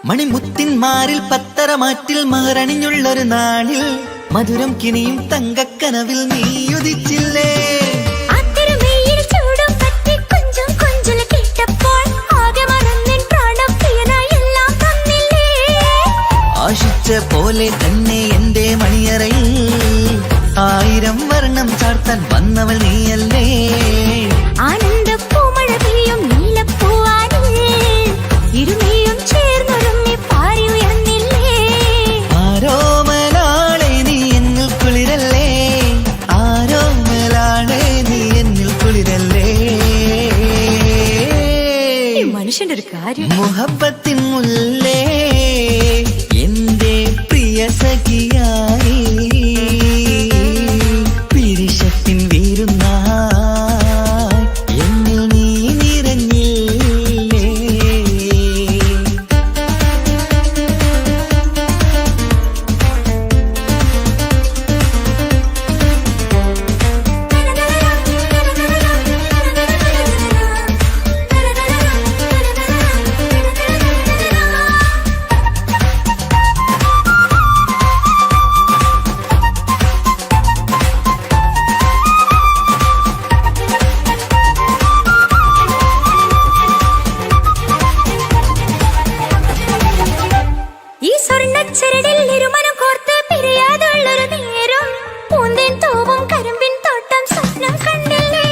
[SPEAKER 1] മണിമുത്തിന്മാരിൽ പത്തരമാറ്റിൽ മഹറണിഞ്ഞുള്ളൊരു നാളിൽ മധുരം കിനിയും തങ്കക്കനവിൽ നീ ഉദിച്ചില്ലേ
[SPEAKER 2] അത്തരമേയിൽ ചൂടും പറ്റി കൊഞ്ചും കൊഞ്ചല് കേട്ടപ്പോൾ ആകെ മറന്നിൻ പ്രാണപ്രിയനായി എല്ലാം തന്നില്ലേ
[SPEAKER 1] ആശിച്ച പോലെ തന്നെ എന്റെ മണിയറയിൽ 1000 വർണ്ണം ചാർത്താൻ വന്നവൾ നീയല്ലേ
[SPEAKER 2] ആനന്ദ പൂമഴ പെയ്യും നീലപ്പൂവാനിൽ ഇരുമയും ചേർന്നൊരുമ്മി പാറി ഉയർന്നില്ലേ
[SPEAKER 1] ആരോമലാളെ നീ എന്നിൽ കുളിരല്ലേ ആരോമലാളെ നീ എന്നിൽ കുളിരല്ലേ
[SPEAKER 2] മനുഷ്യന്റെ
[SPEAKER 4] മനുഷ്യന്റെ ഒരു കാര്യം.
[SPEAKER 1] മുഹബത്തിൻ മുല്ലേ എന്റെ പ്രിയ സഖിയായി പിരിശത്തിൻ വീരുന്നായി എന്നിൽ നീ നിറഞ്ഞില്ലേ.
[SPEAKER 2] ഈ സ്വർണ്ണച്ചരടിൽ ഇരുമനം കോർത്ത് പിരിയാതുള്ളൊരു നേരം പൂന്തേൻ തോവും കരിമ്പിൻ തോട്ടം സ്വപ്നം കണ്ടില്ലേ.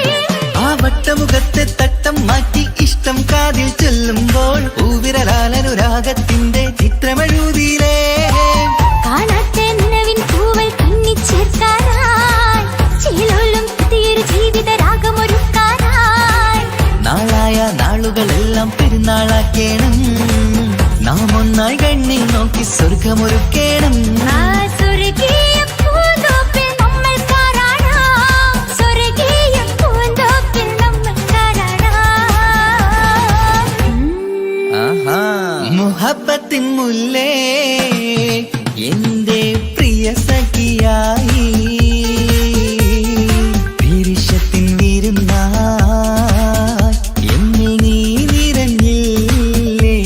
[SPEAKER 1] ആ വട്ടമുഖത്തെ തട്ടം മാറ്റി ഇഷ്ടം കാതിൽ ചൊല്ലുമ്പോൾ പൂവിരലാലനുരാഗത്തിന്റെ ചിത്രമെഴുതിയിലേ.
[SPEAKER 2] കാണാത്ത നിലവിൻ പൂവൽ കണ്ണിച്ചേർക്കാനായി ചിലോലും പുതിയൊരു ജീവിത രാഗമൊരുക്കാനായി
[SPEAKER 1] നാളായ നാളുകളെല്ലാം പെരുന്നാളാക്കേണം. നാം ഒന്നായി കണ്ണിൽ നോക്കി സ്വർഗമൊരുക്കേണം.
[SPEAKER 2] ആ സ്വർഗീയ പൂന്തോപ്പിൽ നമ്മൾ കാണാം. സ്വർഗീയ പൂന്തോപ്പിൽ നമ്മൾ കാണാം.
[SPEAKER 1] മുഹബത്തിൻ മുല്ലേ എന്റെ പ്രിയ സഖിയായി പിരിശത്തിൻ വീരുന്നായി എന്നിൽ നീ നിറഞ്ഞില്ലേ.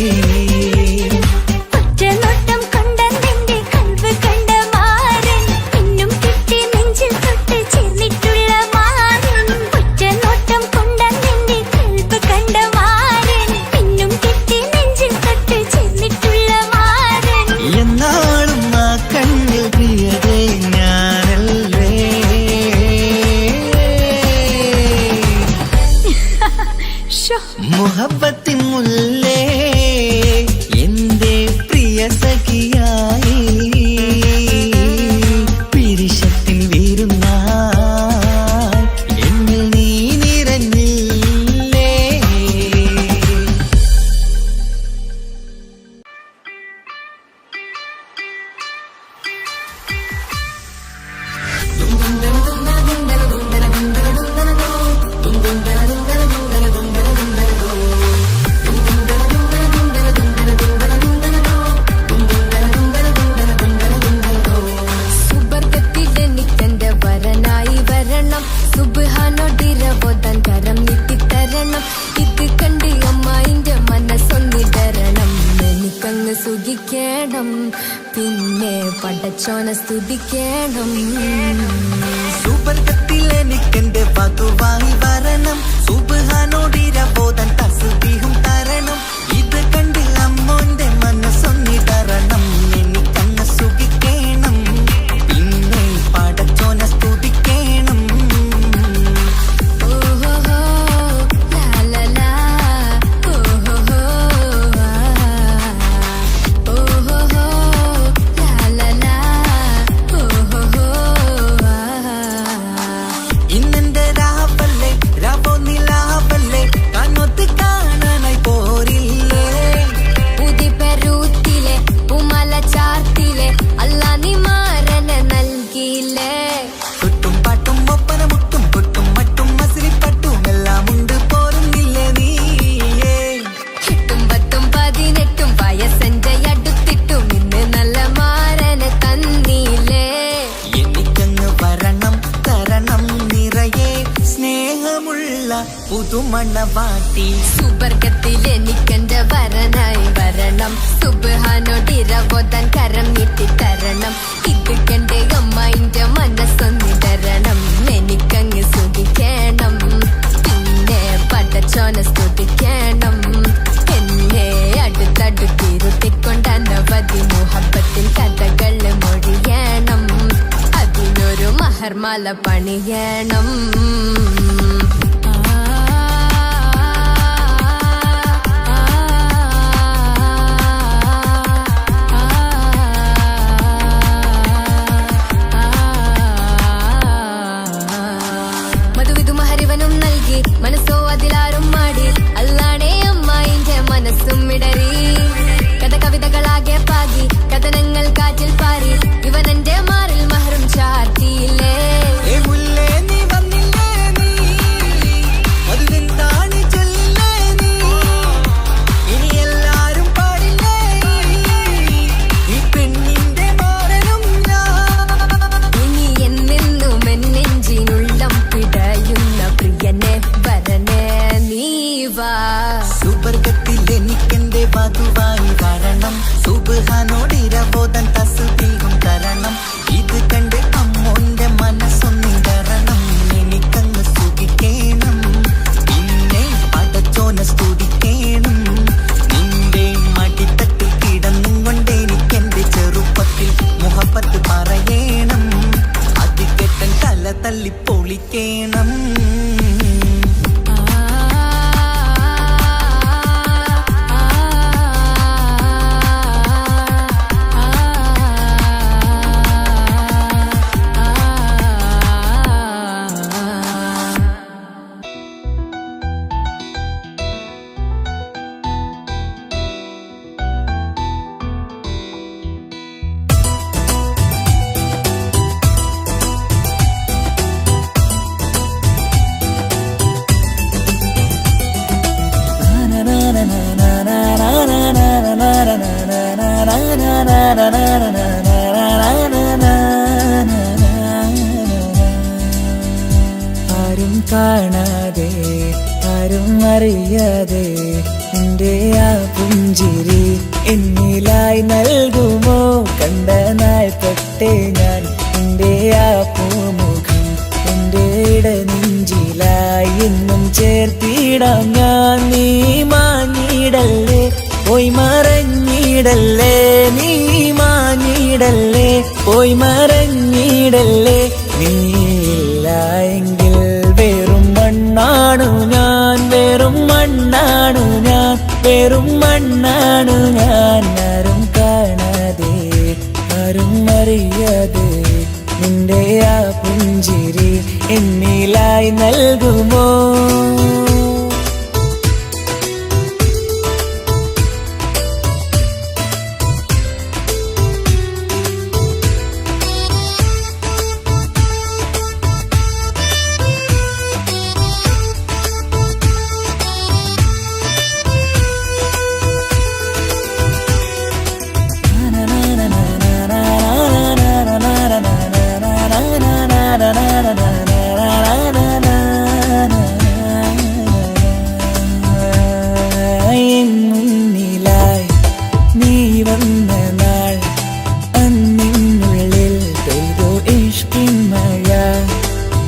[SPEAKER 2] ഒറ്റനോട്ടം കൊണ്ട നിന്റെ കൽവ് കണ്ട മാരൻ പിന്നും കിട്ടി നെഞ്ചിൽ തൊട്ട് ചേർന്നിട്ടുള്ള മാരൻ. ഒറ്റനോട്ടം കൊണ്ട നിന്റെ കൽവ് കണ്ട മാരൻ പിന്നും കിട്ടി നെഞ്ചിൽ തൊട്ട് ചേർന്നിട്ടുള്ള മാരൻ.
[SPEAKER 1] എന്നാളും ആ കണ്ണിൽ പ്രിയതേ ഞാനല്ലേ. മുഹബത്തിൻ മുല്ലേ എന്റെ പ്രിയ സഖിയായി പിരിശത്തിൻ വീരുന്നായി എന്നിൽ നീ നിറഞ്ഞില്ലേ.
[SPEAKER 4] സുബർഗത്തിലെനിക്കെന്റെ വരനായി വരണം. സുബ്ഹാനോടിരവോദൻ കരം നീട്ടിത്തരണം. ഇത് കണ്ട് അമ്മായിന്റെ മനസ്സൊന്നിടരണം. എനിക്കങ്ങ് സുഖിക്കണം, പിന്നെ പടച്ചോനെ സ്തുതിക്കണം.
[SPEAKER 1] സുബർഗത്തിൽ എനിക്കെന്റെ വധുവായി വരണം. സുബ്ഹാനോടിരവോദൻ തസ്ബീഹും തരണം. ഇത് കണ്ട് അമ്മോന്റെ മനസ്സൊന്നിടരണം. എനിക്കങ്ങ് സുഖിക്കണം, പിന്നെ പടച്ചോനെ സ്തുതിക്കണം.
[SPEAKER 4] ഓഹോഹോ, ലാലലാ, ഓഹോഹോ, ഓഹോഹോ, ലാലലാ, ഓഹോഹോ.
[SPEAKER 1] ഇന്നെന്റെ രാവല്ലേ രാവോ നിലാവല്ലേ കണ്ണൊത്ത് കാണാനായി പോരില്ലേ.
[SPEAKER 4] പുതിപ്പെരൂത്തിലെ പൂമല ചാർത്തിലെ അല്ലാ നീ മാരനെ നൽകിയില്ലേ.
[SPEAKER 1] ചുട്ടും പാട്ടും ഒപ്പന മുട്ടും പൊട്ടും മട്ടും മസിലിപ്പട്ടും എല്ലാം ഉണ്ട് പോരുന്നില്ലേ നീയേ.
[SPEAKER 4] 8 10 18 വയസ്സെന്റെ അടുത്തിട്ടും ഇന്ന് നല്ല മാരനെ തന്നില്ലേ.
[SPEAKER 1] എനിക്കങ്ങ് വരണം തരണം നിറയെ സ്നേഹമുള്ള പുതുമണവാട്ടി.
[SPEAKER 4] സുബർഗത്തിൽ എനിക്കെന്റെ വരനായി വരണം. സുബ്ഹാനോടിരവോദൻ കരം നീട്ടിത്തരണം. ഇത് കണ്ട് അമ്മായിന്റെ മനസ്സൊന്നിടരണം. എനിക്കങ്ങ് സുഖിക്കണം, പിന്നെ പടച്ചോനെ സ്തുതിക്കണം. എന്നെ അടുത്തടുത്തിരുത്തിക്കൊണ്ട് അനവധി മുഹബത്തിൻ കഥകൾ മൊഴിയണം. അതിനൊരു മഹർമാല പണിയണം. മനസ്സോ അതിലാരും മാടി അല്ലാണേ അമ്മായിന്റെ മനസ്സ് വാരി ഇവൻ എന്റെ മാറിൽ മഹറും ചാർത്തിയില്ലേ
[SPEAKER 1] ഏ മുല്ലേ നീ വന്നില്ലേ നീ അതിനെന്താണ് ചൊല്ലില്ലേ നീ ഇനി എല്ലാരും പാടില്ലേ ഈ പെണ്ണിന്റെ മാറനും ഞാൻ
[SPEAKER 4] ഇനി എന്നെന്നും എന്നെഞ്ചിനുള്ളം പിടയുന്ന പ്രിയനെ വരനെ നീ വാ
[SPEAKER 1] സുബർഗത്തിൽ എനിക്കെന്റെ വധുവായി വരണം സുബ്ഹാനോടിരബോധൻ തസ്ബീഹും തരണം ഇത് കണ്ട് അമ്മോന്റെ മനസ്സൊന്നിടരണം എനിക്കങ്ങ് സുഖിക്കേണം പിന്നെ പടച്ചോനെ സ്തുതിക്കേണം നിന്റെ മടിത്തട്ടിൽ കിടന്നും കൊണ്ട് എനിക്കെന്റെ ചെറുപ്പത്തിൽ മുഹബത്ത് പറയണം അത് കെട്ടൻ തല തല്ലി പൊളിക്കേണം ആരും കാണാതെ ആരും അറിയാതെ നിന്റെ ആ പുഞ്ചിരി എന്നിലായി നൽകുമോ കണ്ട നാൾ തൊട്ടേ ഞാൻ നിന്റെ ആ പൂമുഖം എന്റെ ഇടനെഞ്ചിലായി എന്നും ചേർത്തിടാം ഞാൻ നീ മാഞ്ഞിടല്ലേ പോയി മറഞ്ഞിടല്ലേ നീ മാഞ്ഞിടല്ലേ പോയി മറഞ്ഞിടല്ലേ നീയില്ല എങ്കിൽ വെറും മണ്ണാണു ഞാൻ വെറും മണ്ണാണു ഞാൻ വെറും മണ്ണാണു ഞാൻ ആരും കാണാതെ ആരും അറിയാതെ നിന്റെ ആ പുഞ്ചിരി എന്നിലായി നൽകുമോ മുന്നിലായി നീ വന്ന നാൾ അന്നിനുള്ളിൽ പെയ്തു ഇഷ്കിൻ മഴ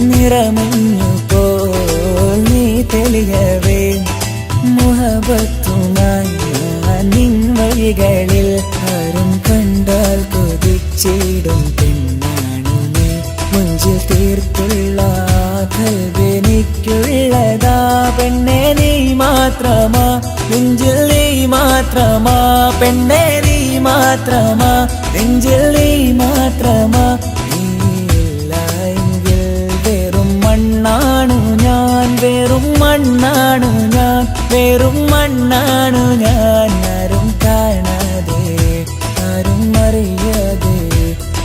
[SPEAKER 1] നിറമഞ്ഞു പോൽ നീ തെളിയവേ മുഹബത്തുമായി ഞാൻ നിൻ വഴികളിൽ ആരും കണ്ടാൽ കൊതിച്ചിടും പെണ്ണാണു നീ മുഞ്ചിൽ തീർത്തുള്ള കൽബെനിക്കുള്ളതാ പെണ്ണെ നീ മാത്രമാ നെഞ്ചിൽ നീ മാത്രമാ പെണ്ണെ നീ മാത്രമാ നെഞ്ചിൽ നീ മാത്രമാ നീയില്ല എങ്കിൽ വെറും മണ്ണാണു ഞാൻ വെറും മണ്ണാണു ഞാൻ വെറും മണ്ണാണു ഞാൻ ആരും കാണാതെ ആരും അറിയാതെ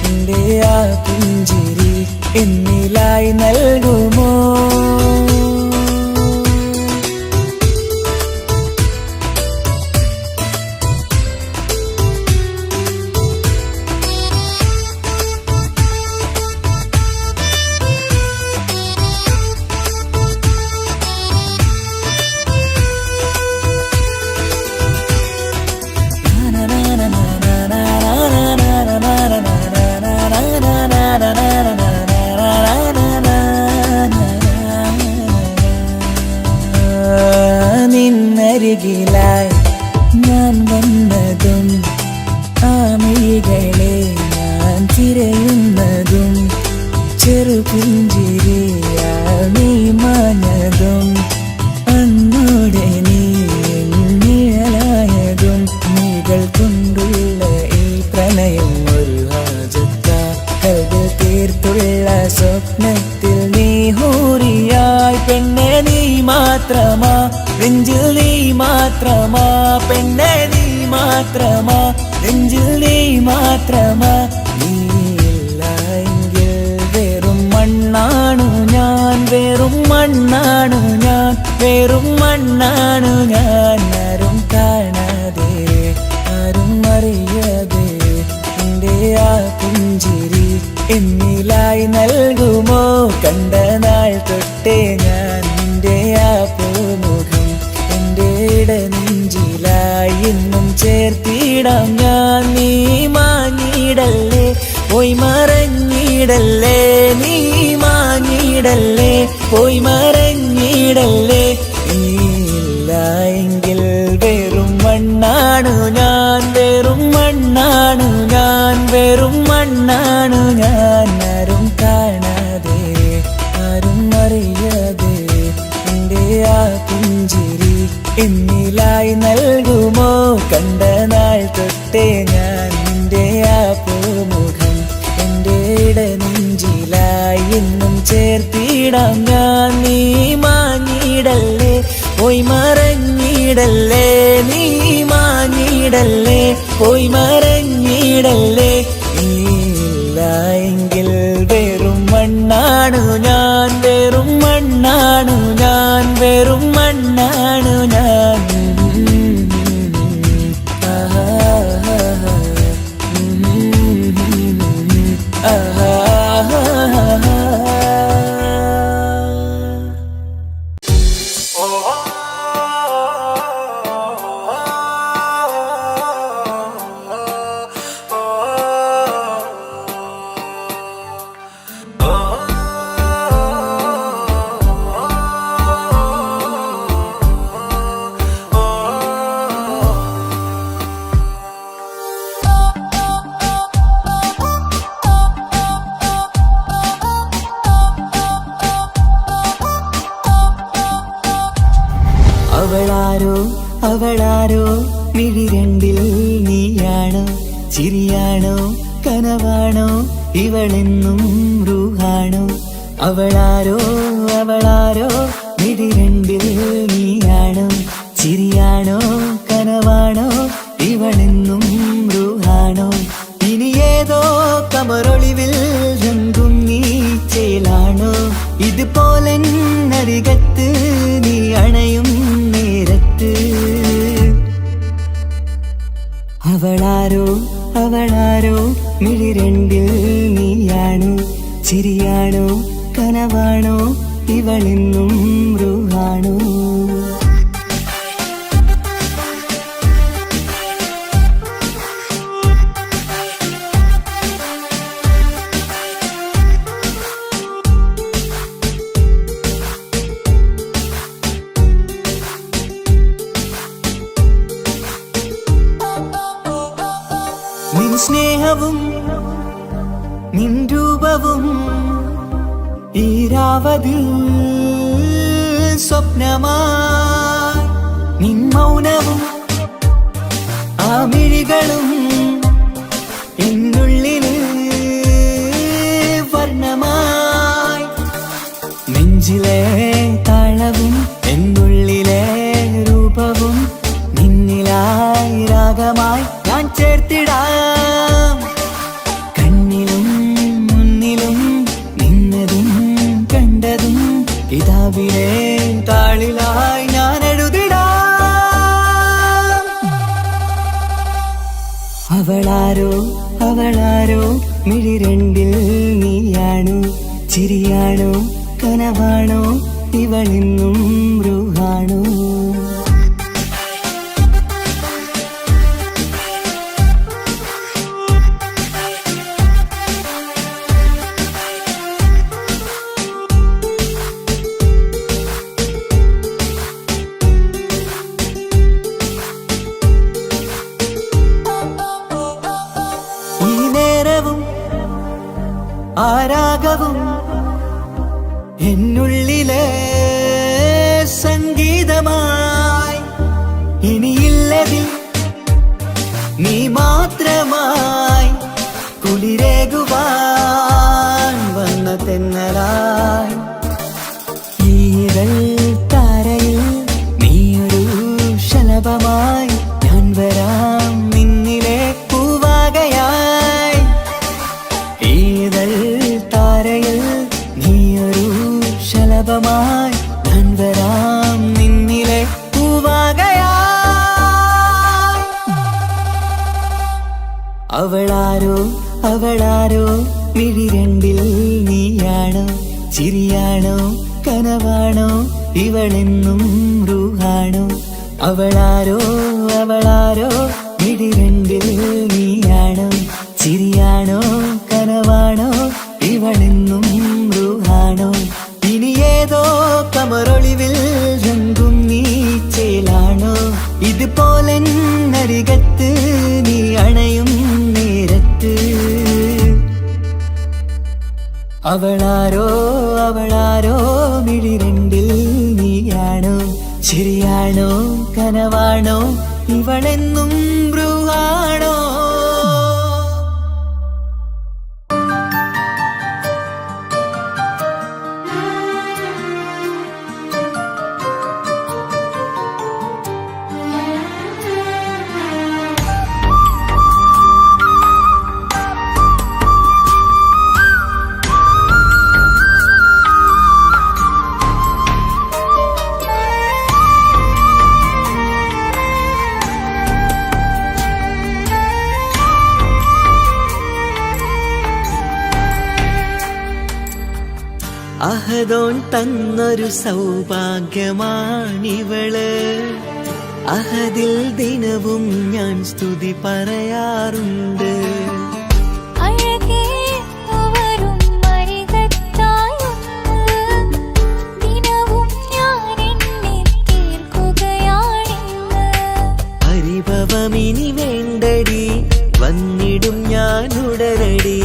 [SPEAKER 1] നിന്റെ ആ പുഞ്ചിരി എന്നിലായി നൽകുമോ നിന്നരികിലായി ഞാൻ വന്നതും ആമികളെ ഞാൻ തിരയുന്നതും ചെറുപുഞ്ചിരിയാൽ നീ മാഞ്ഞതും അന്നോടെ നീ നിഴലായതും നീകൾ കൊണ്ടുള്ള ഈ പ്രണയം ഒരു ഹാജത്ത കൽബിൽ തീർത്തുള്ള സ്വപ്നത്തിൽ നീ ഹൂറിയായി പെണ്ണെ നീ മാത്രമാ നെഞ്ചിൽ നീ മാത്രമാ പെണ്ണെ നീ മാത്രമാ നെഞ്ചിൽ നീ മാത്രമാ. നീ ഇല്ല എങ്കിൽ വെറും മണ്ണാണു ഞാൻ, വെറും മണ്ണാണു ഞാൻ, വെറും മണ്ണാണു ഞാൻ. ആരും കാണാതെ ആരും അറിയാതെ നിന്റെ ആ പുഞ്ചിരി എന്നിലായി നൽകുമോ? കണ്ട നാൾ തൊട്ടേ ഞാൻ നിന്റെ ആ പൂമുഖം എൻ്റെ ഇടനെഞ്ചിലായി എന്നും ചേർത്തിടാം ഞാൻ. നീ മാഞ്ഞിടല്ലേ, പോയി മറഞ്ഞിടല്ലേ, നീ മാഞ്ഞിടല്ലേ, പോയി മറഞ്ഞിടല്ലേ. നീയില്ല എങ്കിൽ വെറും മണ്ണാണു ഞാൻ, വെറും മണ്ണാണു ഞാൻ, വെറും മണ്ണാണു ഞാൻ. ആരും കാണാതെ ആരും അറിയാതെ എൻ്റെ ആ പുഞ്ചിരി എന്നിലായി നൽകുമോ? കണ്ട നാൾ തൊട്ടേ ഞാൻ നിന്റെ ആ പൂമുഖം എൻ്റെ ഇടനെഞ്ചിലായി എന്നും ചേർത്തിടാം ഞാൻ. നീ മാഞ്ഞിടല്ലേ, പോയി മറഞ്ഞിടല്ലേ, നീ മാഞ്ഞിടല്ലേ, പോയി മറഞ്ഞിടല്ലേ. നീയില്ല എങ്കിൽ വെറും മണ്ണാണു ഞാൻ, വെറും മണ്ണാണു ഞാൻ, വെറും മണ്ണാണു ഞാൻ. അവളാരോ അവളാരോ മിഴി രണ്ടിൽ നീയാണോ? ചിരിയാണോ കനവാണോ ഇവളെന്നും റൂഹാണോ? അവളാരോ അവളാരോ മിഴി രണ്ടിൽ നീയാണോ? ചിരിയാണോ കനവാണോ ഇവളെന്നും റൂഹാണോ? ഇനി ഏതോ കമറൊളിവിൽ രംഗും നീ ചേലാണോ? ഇതുപോലെ നരികത്ത് നീ അണയും നേരത്ത്. അവളാരോ അവളാരോ മിഴി രണ്ടിൽ നീയാണോ? ചിരിയാണോ കനവാണോ ഇവളെന്നും റൂഹാണോ? നിൻ സ്നേഹവും നിൻ രൂപവും ഈരാവതിൽ സ്വപ്നമായി. നിൻ മൗനവും ആ മിഴികളും എന്നുള്ളിൽ വർണ്ണമായി. നെഞ്ചിലെ താളവും എന്നുള്ളിലെ രൂപവും നിന്നിലായി രാഗമായി ഞാൻ ചേർത്തിടാം. കണ്ണിലും മുന്നിലും നിന്നതും കണ്ടതും കിതാബിലെ താളിലായി ഞാൻ എഴുതിടാം. അവളാരോ അവളാരോ മിഴി രണ്ടിൽ നീയാണോ? ചിരിയാണോ കനവാണോ ഇവളെന്നും റൂഹാണോ? ആരാഗവും എന്നുള്ളിലെ സംഗീതമായി. ഇനിയില്ലതിൽ നീ മാത്രമായി കുളിരേകുവാൻ വന്ന തെന്നലായി. ഈതൽ താരയിൽ നീയൊരു ശലഭമായി ഞാൻ വരാം നിന്നിലെ ഭാവമായി ഞാൻ വരാം നിന്നിലെ പൂവാകയാ. അവളാരോ അവളാരോ മിഴി രണ്ടിൽ നീയാണോ, ചിരിയാണോ കനവാണോ ഇവളെന്നും റൂഹാണോ. അവളാരോ അവളാരോ മിഴി രണ്ടിൽ നീയാണോ, ചിരിയാണോ കനവാണോ ഇവളെന്നും റൂഹാണോ. ഇനി ഏതോ കമറൊളിവിൽ രംഗും നീ ചേലാണോ, ഇതുപോലെ നരികത്ത് നീ അണയും നേരത്ത്. അവളാരോ അവളാരോ മിഴി രണ്ടിൽ നീയാണോ, ചിരിയാണോ കനവാണോ ഇവളെന്നും ബ്രൂഹാണോ. അഹദോൻ തന്നൊരു സൗഭാഗ്യമാണിവള്, അഹദിൽ ദിനവും ഞാൻ സ്തുതി പറയാറുണ്ട്. പരിഭവമിനി വേണ്ടടി, വന്നിടും ഞാൻ ഉടനടി.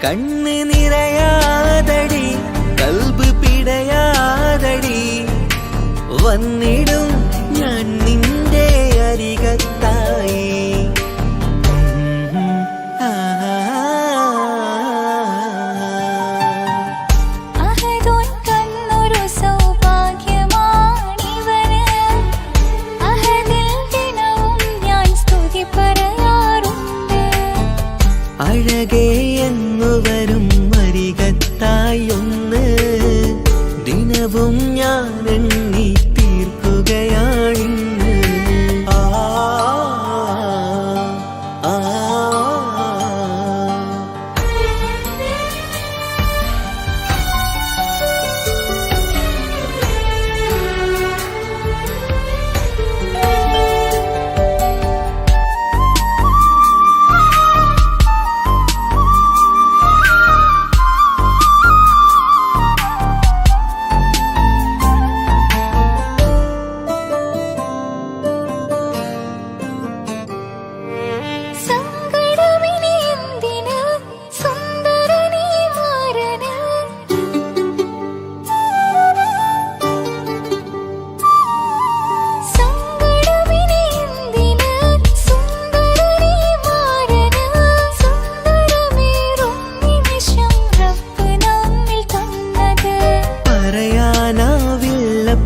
[SPEAKER 1] കണ്ണ് നിറയാതടി, കൽബ് പിടയാതടി, വന്നിടും ഞാൻ നിന്റെ അരികത്തായി. അഴകേ എന്നു വരും അരികത്തായി ഒന്ന്, ദിനവും ഞാൻ എണ്ണി തീർക്കുകയാണിന്ന്. ആ ആ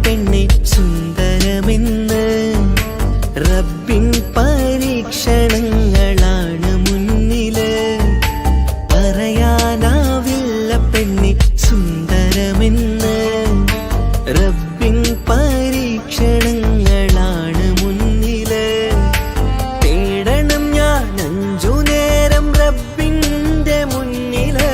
[SPEAKER 1] പെണ്ണെ സുന്ദരമെന്ന്, റബ്ബിൻ പരീക്ഷണങ്ങളാണ് മുന്നില്. പറയാനാവില്ല പെണ്ണെ സുന്ദരമെന്ന്, റബ്ബിൻ പരീക്ഷണങ്ങളാണ് മുന്നില്. തേടണം ഞാൻ 5 നേരം റബ്ബിന്റെ മുന്നില്.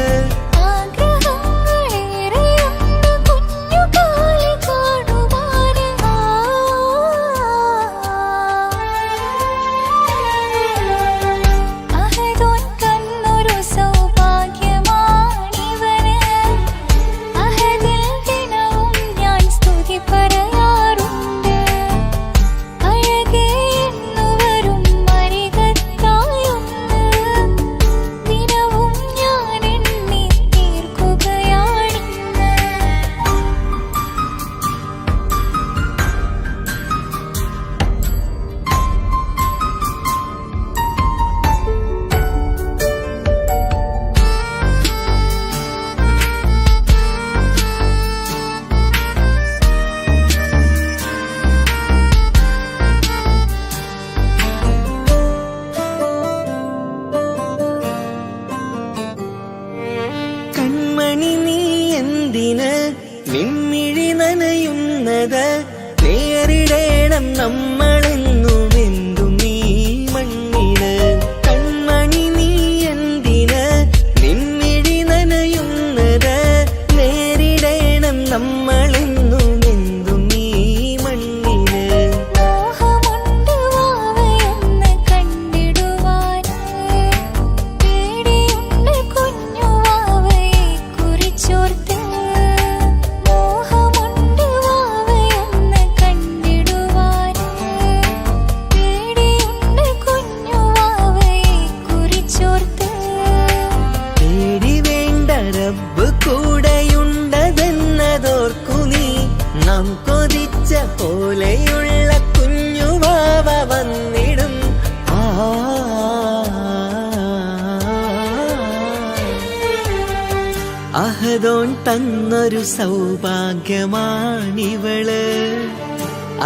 [SPEAKER 1] അഹദോൻ തന്നൊരു സൗഭാഗ്യമാണിവള്.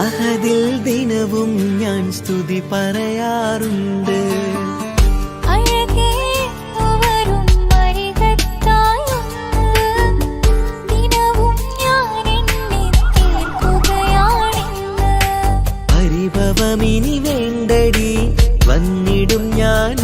[SPEAKER 1] അഹദിൽ ദിനവും ഞാൻ സ്തുതി പറയാറുണ്ട്.
[SPEAKER 2] അഴകേ അവരും അരികത്തായൊന്ന് ദിനവും ഞാൻ എണ്ണി തീർക്കുകയാണിന്ന്.
[SPEAKER 1] പരിഭവമിനി വേണ്ടടി, വന്നിടും ഞാൻ